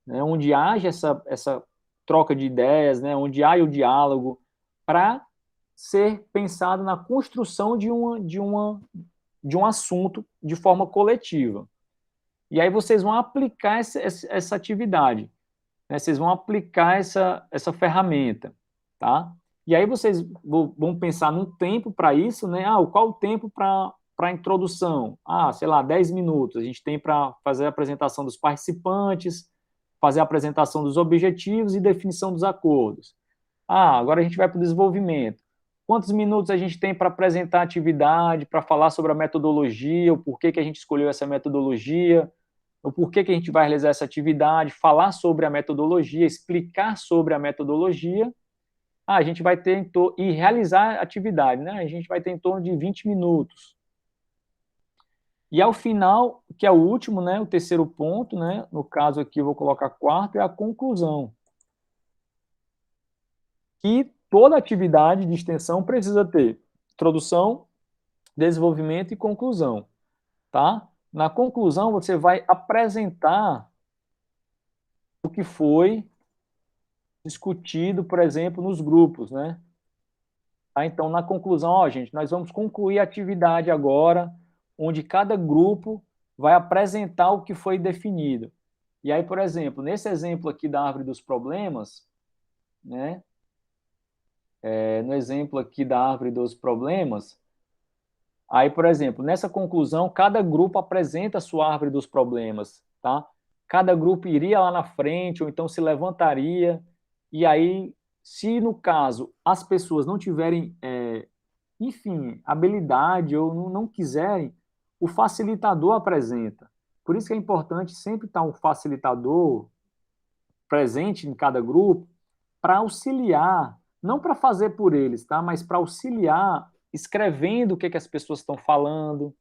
né? Onde haja essa troca de ideias, né? Onde haja o diálogo, para ser pensado na construção de um assunto de forma coletiva. E aí vocês vão aplicar essa atividade, né? Vocês vão aplicar essa ferramenta, tá? E aí vocês vão pensar num tempo para isso, né? Qual o tempo para a introdução? Sei lá, 10 minutos. A gente tem para fazer a apresentação dos participantes, fazer a apresentação dos objetivos e definição dos acordos. Agora a gente vai para o desenvolvimento. Quantos minutos a gente tem para apresentar a atividade, para falar sobre a metodologia, o porquê que a gente escolheu essa metodologia, o porquê que a gente vai realizar essa atividade, falar sobre a metodologia, explicar sobre a metodologia. A gente vai ter e realizar a atividade, né? A gente vai ter em torno de 20 minutos. E ao final, que é o último, né? O terceiro ponto, né? No caso aqui eu vou colocar quarto, é a conclusão. E toda atividade de extensão precisa ter introdução, desenvolvimento e conclusão, tá? Na conclusão, você vai apresentar o que foi discutido, por exemplo, nos grupos, né? Então, na conclusão, gente, nós vamos concluir a atividade agora, onde cada grupo vai apresentar o que foi definido. E aí, por exemplo, nesse exemplo aqui da árvore dos problemas, né? No exemplo aqui da árvore dos problemas, aí, por exemplo, nessa conclusão, cada grupo apresenta a sua árvore dos problemas, tá? Cada grupo iria lá na frente, ou então se levantaria, e aí, se no caso as pessoas não tiverem, enfim, habilidade ou não quiserem, o facilitador apresenta. Por isso que é importante sempre estar um facilitador presente em cada grupo para auxiliar, não para fazer por eles, tá? Mas para auxiliar escrevendo o que as pessoas estão falando.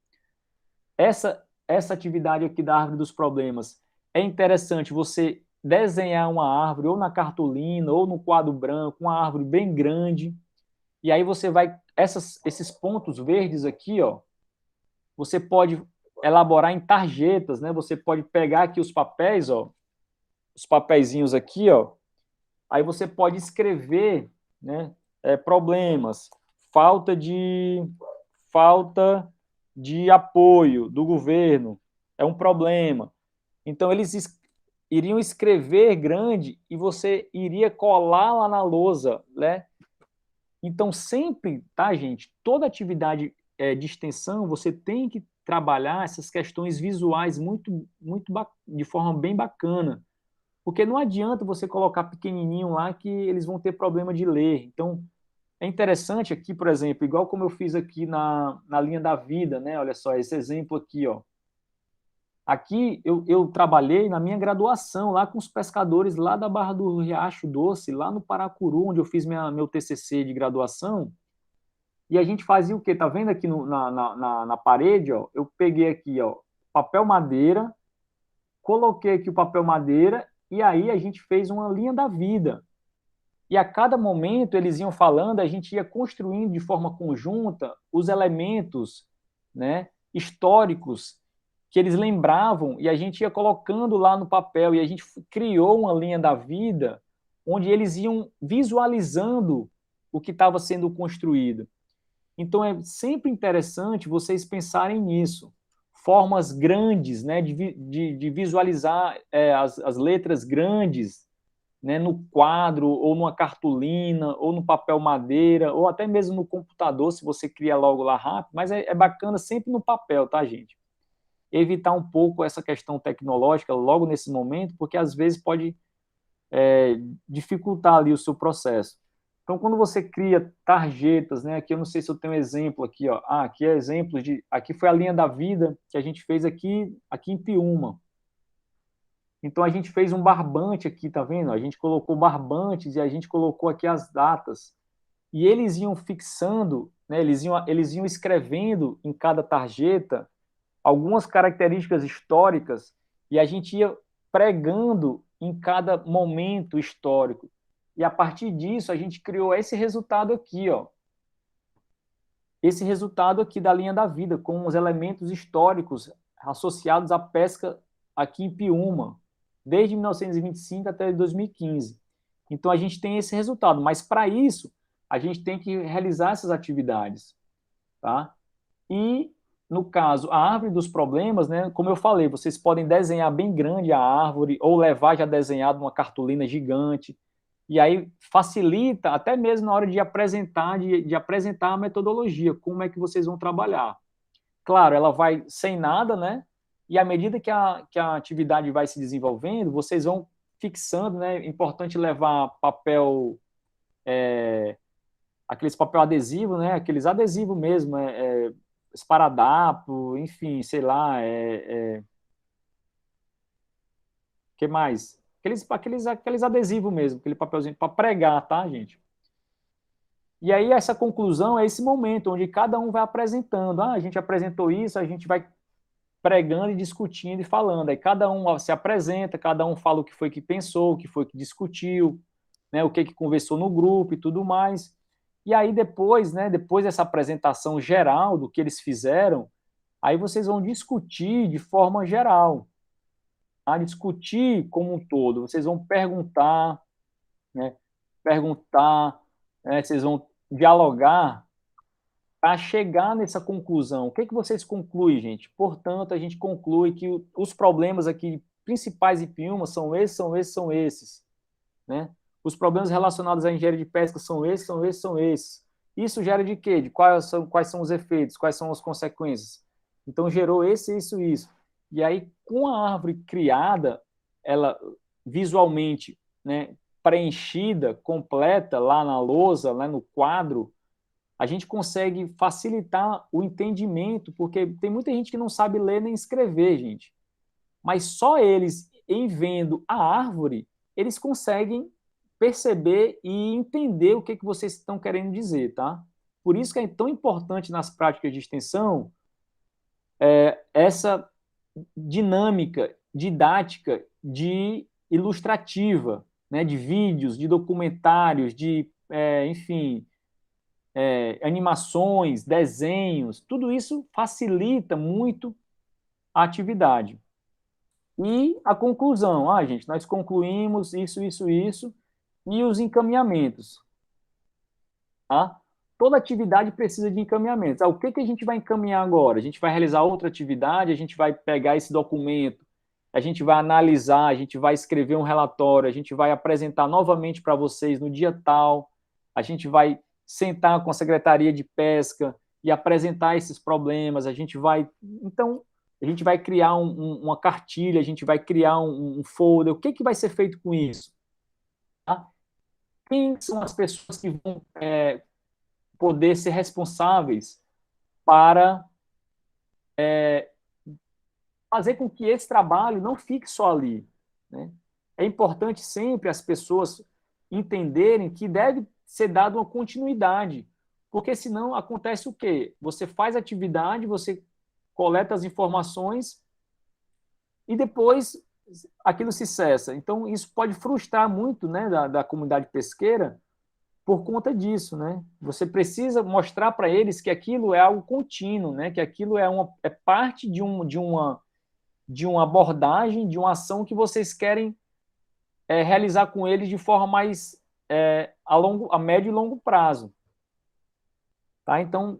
Essa atividade aqui da árvore dos problemas é interessante você desenhar uma árvore ou na cartolina ou no quadro branco, uma árvore bem grande, e aí você vai esses pontos verdes aqui, ó, você pode elaborar em tarjetas, né? Você pode pegar aqui os papéis, ó, os papeizinhos aqui, ó, aí você pode escrever, né, problemas, falta de apoio do governo, é um problema. Então, eles iriam escrever grande e você iria colar lá na lousa, né? Então, sempre, tá, gente? Toda atividade de extensão, você tem que trabalhar essas questões visuais de forma bem bacana. Porque não adianta você colocar pequenininho lá que eles vão ter problema de ler. Então, é interessante aqui, por exemplo, igual como eu fiz aqui na linha da vida, né? Olha só, esse exemplo aqui, ó. Aqui eu trabalhei na minha graduação lá com os pescadores lá da Barra do Riacho Doce, lá no Paracuru, onde eu fiz meu TCC de graduação. E a gente fazia o quê? Tá vendo aqui na parede, ó? Eu peguei aqui, ó, papel madeira, coloquei aqui o papel madeira e aí a gente fez uma linha da vida. E a cada momento eles iam falando, a gente ia construindo de forma conjunta os elementos, né, históricos que eles lembravam e a gente ia colocando lá no papel e a gente criou uma linha da vida onde eles iam visualizando o que estava sendo construído. Então, é sempre interessante vocês pensarem nisso. Formas grandes, né, de visualizar as letras grandes, né, no quadro, ou numa cartolina, ou no papel madeira, ou até mesmo no computador, se você cria logo lá rápido, mas é bacana sempre no papel, tá, gente? Evitar um pouco essa questão tecnológica logo nesse momento, porque às vezes pode dificultar ali o seu processo. Então, quando você cria tarjetas, né, aqui eu não sei se eu tenho um exemplo aqui, ó. Aqui é exemplo aqui foi a linha da vida que a gente fez aqui em Piúma. Então, a gente fez um barbante aqui, tá vendo? A gente colocou barbantes e a gente colocou aqui as datas. E eles iam fixando, né, eles iam escrevendo em cada tarjeta algumas características históricas e a gente ia pregando em cada momento histórico. E a partir disso, a gente criou esse resultado aqui, ó. Esse resultado aqui da linha da vida, com os elementos históricos associados à pesca aqui em Piúma, desde 1925 até 2015. Então, a gente tem esse resultado, mas para isso, a gente tem que realizar essas atividades, tá? E, no caso, a árvore dos problemas, né, como eu falei, vocês podem desenhar bem grande a árvore ou levar já desenhado uma cartolina gigante, e aí facilita até mesmo na hora de apresentar, de apresentar a metodologia, como é que vocês vão trabalhar. Claro, ela vai sem nada, né? E à medida que a atividade vai se desenvolvendo, vocês vão fixando, né? É importante levar papel, aqueles papel adesivo, né? Aqueles adesivos mesmo, esparadrapo, enfim, sei lá, que mais? Aqueles adesivos mesmo, aquele papelzinho para pregar, tá, gente? E aí essa conclusão é esse momento onde cada um vai apresentando. A gente apresentou isso, a gente vai pregando e discutindo e falando. Aí cada um se apresenta, cada um fala o que foi que pensou, o que foi que discutiu, né, o que conversou no grupo e tudo mais. E aí depois, né, depois dessa apresentação geral do que eles fizeram, aí vocês vão discutir de forma geral, a discutir como um todo. Vocês vão perguntar, né, vocês vão dialogar para chegar nessa conclusão. O que vocês concluem, gente? Portanto, a gente conclui que os problemas aqui principais em Piúma são esses, são esses, são esses, né? Os problemas relacionados à engenharia de pesca são esses, são esses, são esses. Isso gera de quê? De quais são os efeitos, quais são as consequências. Então, gerou esse, isso, isso. E aí, com a árvore criada, ela visualmente, né, preenchida, completa, lá na lousa, lá no quadro, a gente consegue facilitar o entendimento, porque tem muita gente que não sabe ler nem escrever, gente. Mas só eles, em vendo a árvore, eles conseguem perceber e entender o que vocês estão querendo dizer, tá? Por isso que é tão importante nas práticas de extensão essa dinâmica didática de ilustrativa, né, de vídeos, de documentários, de, enfim, animações, desenhos, tudo isso facilita muito a atividade. E a conclusão, gente, nós concluímos isso, isso, isso, e os encaminhamentos. Tá? Toda atividade precisa de encaminhamentos. O que a gente vai encaminhar agora? A gente vai realizar outra atividade, a gente vai pegar esse documento, a gente vai analisar, a gente vai escrever um relatório, a gente vai apresentar novamente para vocês no dia tal, a gente vai sentar com a Secretaria de Pesca e apresentar esses problemas, então, a gente vai criar uma cartilha, a gente vai criar um folder, o que vai ser feito com isso? Tá? Quem são as pessoas que vão poder ser responsáveis para fazer com que esse trabalho não fique só ali, né? É importante sempre as pessoas entenderem que deve ser dada uma continuidade, porque senão acontece o quê? Você faz atividade, você coleta as informações e depois aquilo se cessa. Então, isso pode frustrar muito, né, da comunidade pesqueira por conta disso, né? Você precisa mostrar para eles que aquilo é algo contínuo, né? Que aquilo é parte de uma abordagem, de uma ação que vocês querem realizar com eles de forma mais a médio e longo prazo. Tá? Então,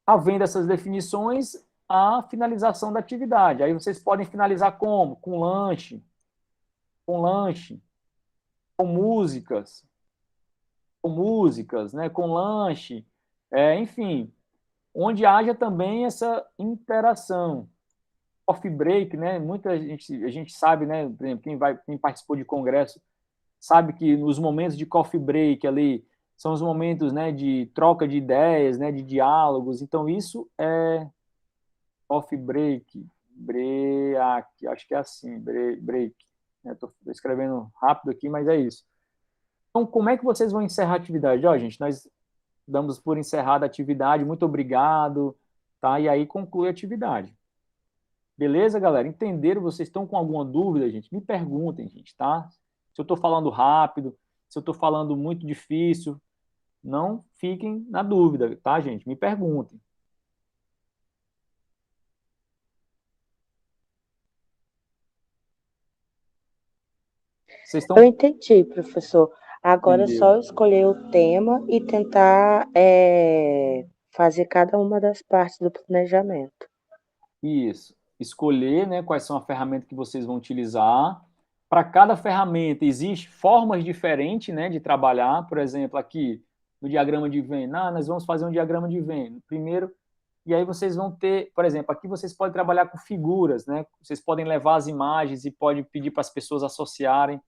havendo essas definições, a finalização da atividade. Aí vocês podem finalizar como? Com lanche, com músicas, né? Com lanche, enfim, onde haja também essa interação. Coffee break, né? A gente sabe, né? Por exemplo, quem participou de congresso sabe que nos momentos de coffee break ali são os momentos, né, de troca de ideias, né, de diálogos. Então isso é coffee break, acho que é assim, break. Estou escrevendo rápido aqui, mas é isso. Então, como é que vocês vão encerrar a atividade? Ó, gente, nós damos por encerrada a atividade, muito obrigado, tá? E aí conclui a atividade. Beleza, galera? Entenderam? Vocês estão com alguma dúvida, gente? Me perguntem, gente, tá? Se eu estou falando rápido, se eu estou falando muito difícil, não fiquem na dúvida, tá, gente? Me perguntem. Vocês Eu estão... entendi, professor. Agora é Entendeu? só escolher o tema e tentar fazer cada uma das partes do planejamento. Isso. Escolher, né, quais são as ferramentas que vocês vão utilizar. Para cada ferramenta, existem formas diferentes, né, de trabalhar. Por exemplo, aqui no diagrama de Venn, nós vamos fazer um diagrama de Venn. Primeiro, e aí vocês vão ter, por exemplo, aqui vocês podem trabalhar com figuras, né? Vocês podem levar as imagens e pode pedir para as pessoas associarem.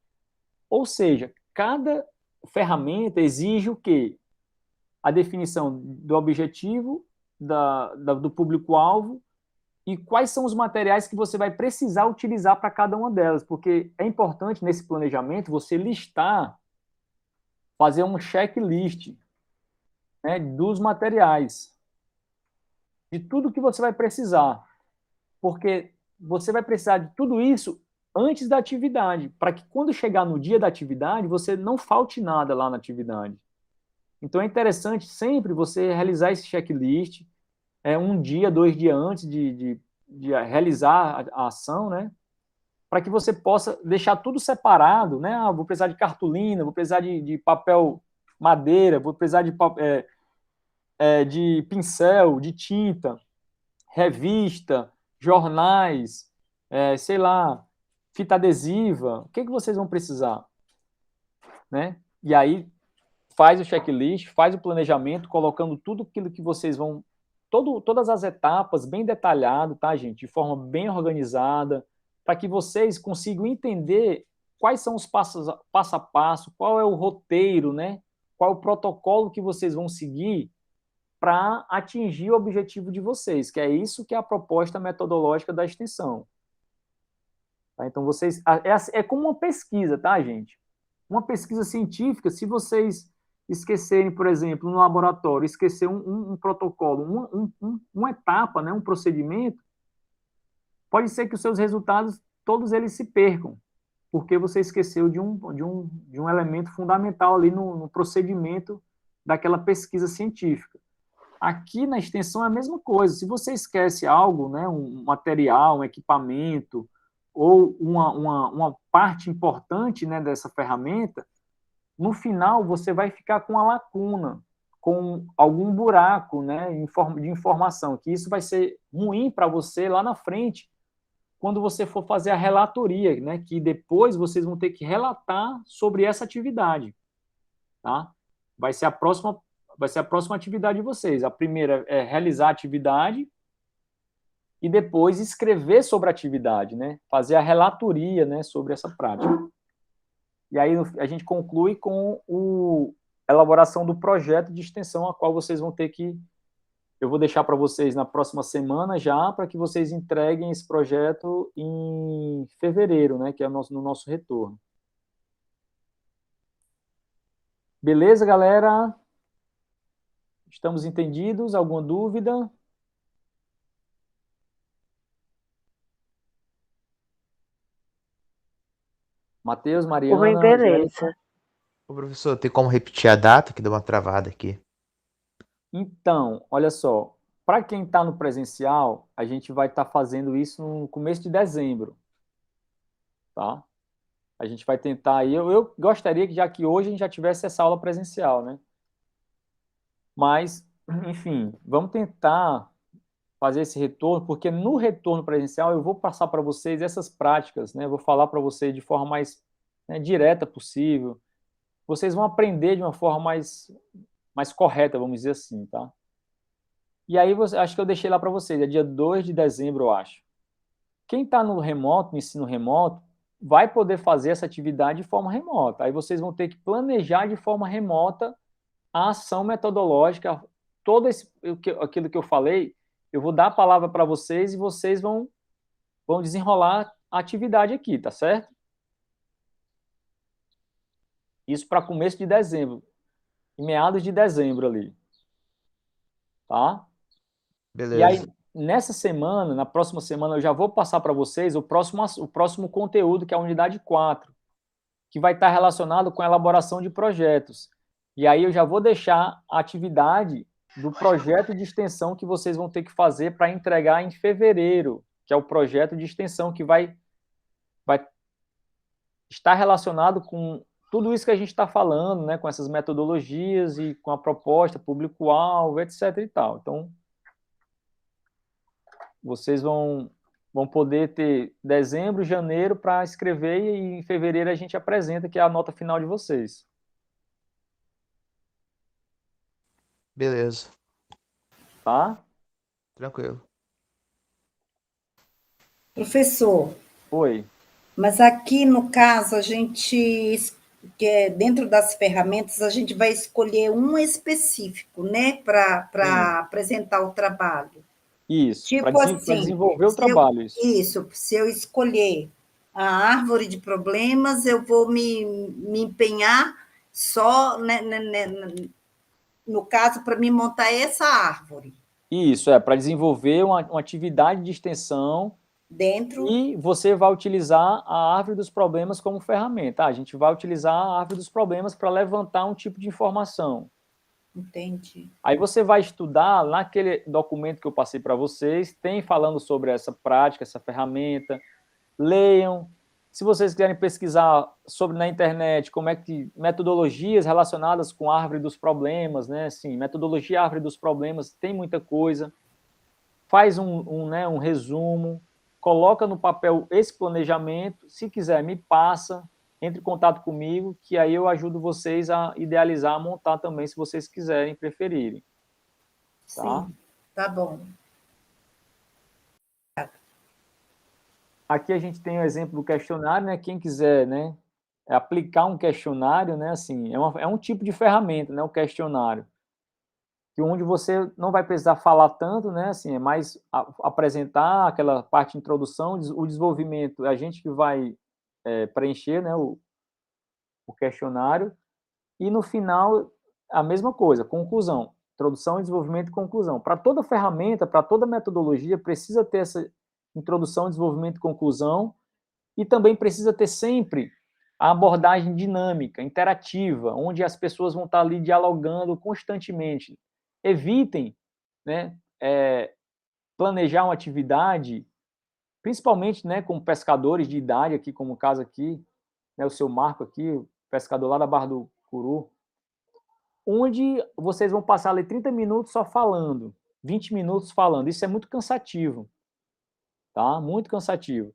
Ou seja, cada ferramenta exige o quê? A definição do objetivo, do público-alvo e quais são os materiais que você vai precisar utilizar para cada uma delas, porque é importante nesse planejamento você listar, fazer um checklist, né, dos materiais, de tudo que você vai precisar, porque você vai precisar de tudo isso antes da atividade, para que quando chegar no dia da atividade, você não falte nada lá na atividade. Então é interessante sempre você realizar esse checklist, um dia, 2 dias antes de realizar a ação, né? Para que você possa deixar tudo separado, né? Ah, vou precisar de cartolina, vou precisar de papel madeira, vou precisar de pincel, de tinta, revista, jornais, sei lá, fita adesiva. O que vocês vão precisar, né? E aí faz o checklist, faz o planejamento, colocando tudo aquilo que vocês vão, todas as etapas bem detalhado, tá, gente? De forma bem organizada, para que vocês consigam entender quais são os passo a passo, qual é o roteiro, né? Qual é o protocolo que vocês vão seguir para atingir o objetivo de vocês, que é isso que é a proposta metodológica da extensão. Tá? Então, vocês... É como uma pesquisa, tá, gente? Uma pesquisa científica, se vocês esquecerem, por exemplo, no laboratório, esquecer um protocolo, uma etapa, né, um procedimento, pode ser que os seus resultados, todos eles se percam, porque você esqueceu de um elemento fundamental ali no procedimento daquela pesquisa científica. Aqui na extensão é a mesma coisa. Se você esquece algo, né, um material, um equipamento, ou uma parte importante, né, dessa ferramenta, no final você vai ficar com a lacuna, com algum buraco, né, de informação, que isso vai ser ruim para você lá na frente, quando você for fazer a relatoria, né, que depois vocês vão ter que relatar sobre essa atividade, tá? Vai ser a próxima atividade de vocês. A primeira é realizar a atividade e depois escrever sobre a atividade, né? Fazer a relatoria, né, sobre essa prática. E aí a gente conclui com a elaboração do projeto de extensão, a qual vocês vão ter que... Eu vou deixar para vocês na próxima semana já, para que vocês entreguem esse projeto em fevereiro, né, que é no nosso retorno. Beleza, galera? Estamos entendidos? Alguma dúvida? Matheus, Oi, Mariana, Angélica. beleza. Ô, professor, tem como repetir a data que deu uma travada aqui? Então, olha só, para quem está no presencial, a gente vai estar fazendo isso no começo de dezembro, tá? A gente vai tentar aí. Eu gostaria que já que hoje a gente já tivesse essa aula presencial, né? Mas, enfim, vamos tentar fazer esse retorno, porque no retorno presencial eu vou passar para vocês essas práticas, né? Eu vou falar para vocês de forma mais, né, direta possível. Vocês vão aprender de uma forma mais correta, vamos dizer assim, tá? E aí, acho que eu deixei lá para vocês, é dia 2 de dezembro, eu acho. Quem está no remoto, no ensino remoto, vai poder fazer essa atividade de forma remota. Aí vocês vão ter que planejar de forma remota a ação metodológica, aquilo que eu falei, eu vou dar a palavra para vocês e vocês vão desenrolar a atividade aqui, tá certo? Isso para começo de dezembro, em meados de dezembro ali, tá? E aí, Beleza. nessa semana, na próxima semana, eu já vou passar para vocês o próximo conteúdo, que é a unidade 4, que vai estar relacionado com a elaboração de projetos. E aí eu já vou deixar a atividade do projeto de extensão que vocês vão ter que fazer para entregar em fevereiro, que é o projeto de extensão que vai estar relacionado com tudo isso que a gente está falando, né, com essas metodologias e com a proposta, público-alvo, etc. e tal. Então, vocês vão poder ter dezembro, janeiro para escrever e em fevereiro a gente apresenta, que é a nota final de vocês. Beleza. Tá? Tranquilo. Professor, Oi. mas aqui no caso a gente, que é dentro das ferramentas, a gente vai escolher um específico, né, Sim. para apresentar o trabalho. Isso, para Tipo assim, desenvolver o trabalho, isso. se eu escolher a árvore de problemas, eu vou me empenhar só, no caso, para me montar essa árvore Isso, para desenvolver uma atividade de extensão dentro. e você vai utilizar a árvore dos problemas como ferramenta. A gente vai utilizar a árvore dos problemas para levantar um tipo de informação. Entendi. Aí você vai estudar naquele documento que eu passei para vocês, tem falando sobre essa prática, essa ferramenta. Leiam. Se vocês quiserem pesquisar sobre na internet como é que metodologias relacionadas com a árvore dos problemas, né? Assim, metodologia árvore dos problemas, tem muita coisa. Faz um resumo, coloca no papel esse planejamento. Se quiser, me passa, entre em contato comigo, que aí eu ajudo vocês a idealizar, a montar também, se vocês quiserem, preferirem. Tá? Sim, tá bom. Aqui a gente tem o exemplo do questionário, né? Quem quiser, né, aplicar um questionário, né, assim, é um tipo de ferramenta, né, o questionário, que onde você não vai precisar falar tanto, né, assim, é mais apresentar aquela parte de introdução, o desenvolvimento, é a gente que vai preencher, né, o questionário, e no final a mesma coisa, conclusão, introdução, desenvolvimento e conclusão. Para toda ferramenta, para toda metodologia, precisa ter essa introdução, desenvolvimento e conclusão, e também precisa ter sempre a abordagem dinâmica, interativa, onde as pessoas vão estar ali dialogando constantemente. Evitem, né, planejar uma atividade, principalmente, né, com pescadores de idade, aqui como o caso aqui, né, o seu Marco aqui, o pescador lá da Barra do Curu, onde vocês vão passar ali 30 minutos só falando, 20 minutos falando. Isso é muito cansativo, tá? Muito cansativo.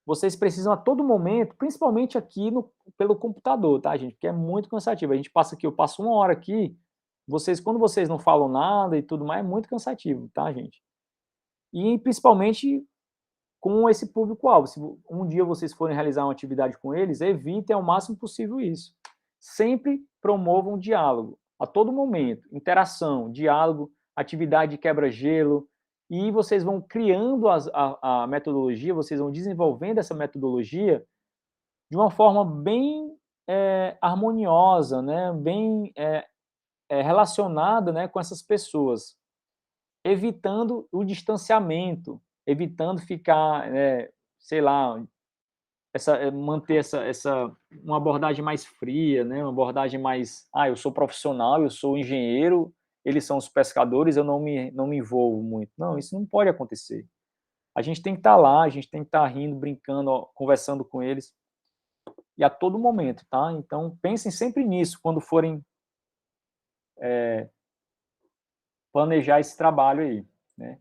Vocês precisam a todo momento, principalmente aqui pelo computador, tá, gente? Porque é muito cansativo. A gente passa aqui, eu passo 1 hora aqui, quando vocês não falam nada e tudo mais, é muito cansativo, tá, gente? E principalmente com esse público-alvo. Se um dia vocês forem realizar uma atividade com eles, evitem ao máximo possível isso. Sempre promovam diálogo, a todo momento, interação, diálogo, atividade de quebra-gelo, e vocês vão criando a metodologia, vocês vão desenvolvendo essa metodologia de uma forma bem harmoniosa, né? Bem relacionada, né, com essas pessoas, evitando o distanciamento, evitando ficar, sei lá, manter uma abordagem mais fria, né? Uma abordagem mais, eu sou profissional, eu sou engenheiro, eles são os pescadores, eu não me envolvo muito. Não, isso não pode acontecer. A gente tem que estar lá, a gente tem que estar rindo, brincando, conversando com eles. e a todo momento, tá? Então, pensem sempre nisso quando forem planejar esse trabalho aí, né?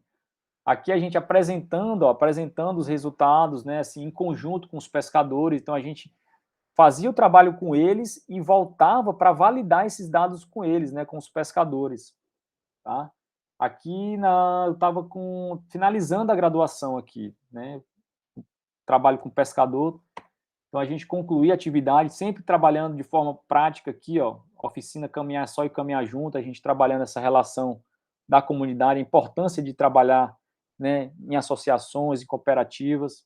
Aqui a gente apresentando os resultados, né, assim, em conjunto com os pescadores, então a gente fazia o trabalho com eles e voltava para validar esses dados com eles, né, com os pescadores, tá? Eu estava finalizando a graduação aqui, né, trabalho com pescador, então a gente concluía a atividade, sempre trabalhando de forma prática aqui, ó, oficina Caminhar Só e Caminhar Junto, a gente trabalhando essa relação da comunidade, a importância de trabalhar, né, em associações e cooperativas,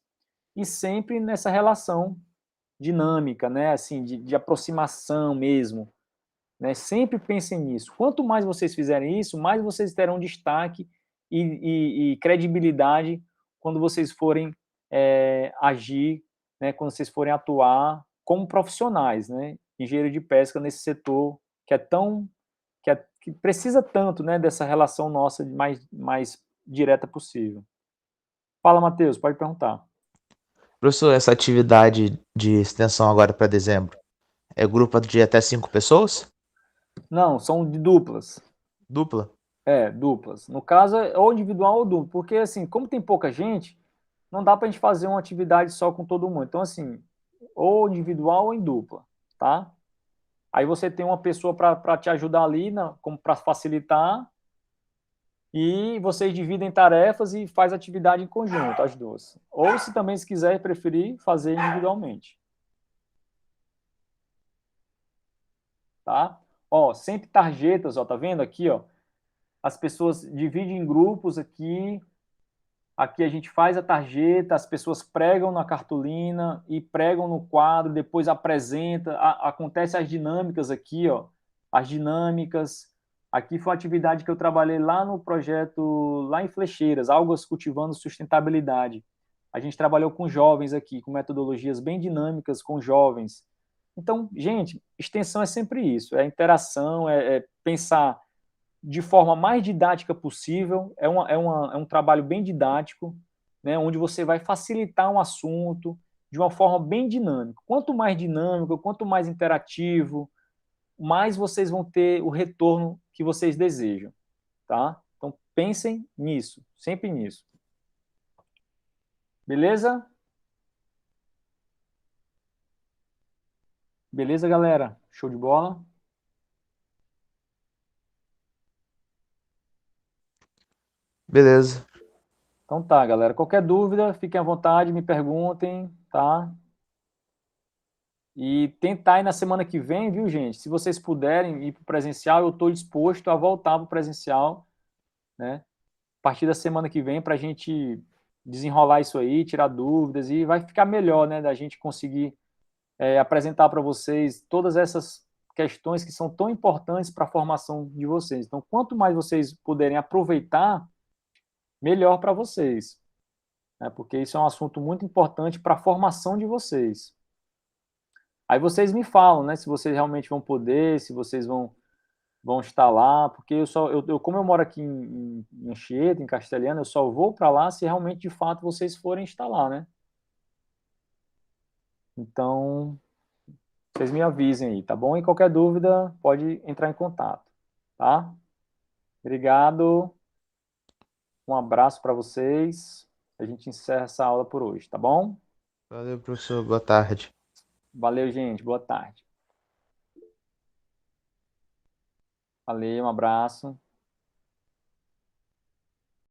e sempre nessa relação dinâmica, né, assim, de aproximação mesmo, né, sempre pensem nisso. Quanto mais vocês fizerem isso, mais vocês terão destaque e credibilidade quando vocês forem agir, né, quando vocês forem atuar como profissionais, né, engenheiro de pesca nesse setor que é que precisa tanto, né, dessa relação nossa mais direta possível. Fala, Matheus, pode perguntar. Professor, essa atividade de extensão agora para dezembro é grupo de até 5 pessoas? Não, são de duplas. Dupla? Duplas. No caso, é ou individual ou duplo, porque assim, como tem pouca gente, não dá para a gente fazer uma atividade só com todo mundo. Então, assim, ou individual ou em dupla, tá? Aí você tem uma pessoa para te ajudar ali, como para facilitar, e vocês dividem tarefas e faz atividade em conjunto, as duas. Ou se também, se quiser, preferir, fazer individualmente. Tá? Ó, sempre tarjetas, ó, tá vendo aqui, ó? As pessoas dividem em grupos aqui. Aqui a gente faz a tarjeta, as pessoas pregam na cartolina e pregam no quadro, depois apresenta, acontece as dinâmicas aqui, ó. As dinâmicas. Aqui foi uma atividade que eu trabalhei lá no projeto, lá em Flecheiras, Algas Cultivando Sustentabilidade. A gente trabalhou com jovens aqui, com metodologias bem dinâmicas com jovens. Então, gente, extensão é sempre isso, é interação, é pensar de forma mais didática possível, é um trabalho bem didático, né, onde você vai facilitar um assunto de uma forma bem dinâmica. Quanto mais dinâmico, quanto mais interativo, mais vocês vão ter o retorno que vocês desejam, tá? Então, pensem nisso, sempre nisso. Beleza? Beleza, galera? Show de bola? Beleza. Então tá, galera. Qualquer dúvida, fiquem à vontade, me perguntem, tá? E tentar ir na semana que vem, viu, gente? Se vocês puderem ir para o presencial, eu estou disposto a voltar para o presencial, né? A partir da semana que vem, para a gente desenrolar isso aí, tirar dúvidas, e vai ficar melhor, né? Da gente conseguir apresentar para vocês todas essas questões que são tão importantes para a formação de vocês. Então, quanto mais vocês puderem aproveitar, melhor para vocês, né? Porque isso é um assunto muito importante para a formação de vocês. Aí vocês me falam, né, se vocês realmente vão poder, se vocês vão estar lá, porque como eu moro aqui em Anchieta, em Castelhano, eu só vou para lá se realmente, de fato, vocês forem estar lá, né? Então, vocês me avisem aí, tá bom? E qualquer dúvida, pode entrar em contato, tá? Obrigado, um abraço para vocês. A gente encerra essa aula por hoje, tá bom? Valeu, professor. Boa tarde. Valeu, gente. Boa tarde. Valeu, um abraço.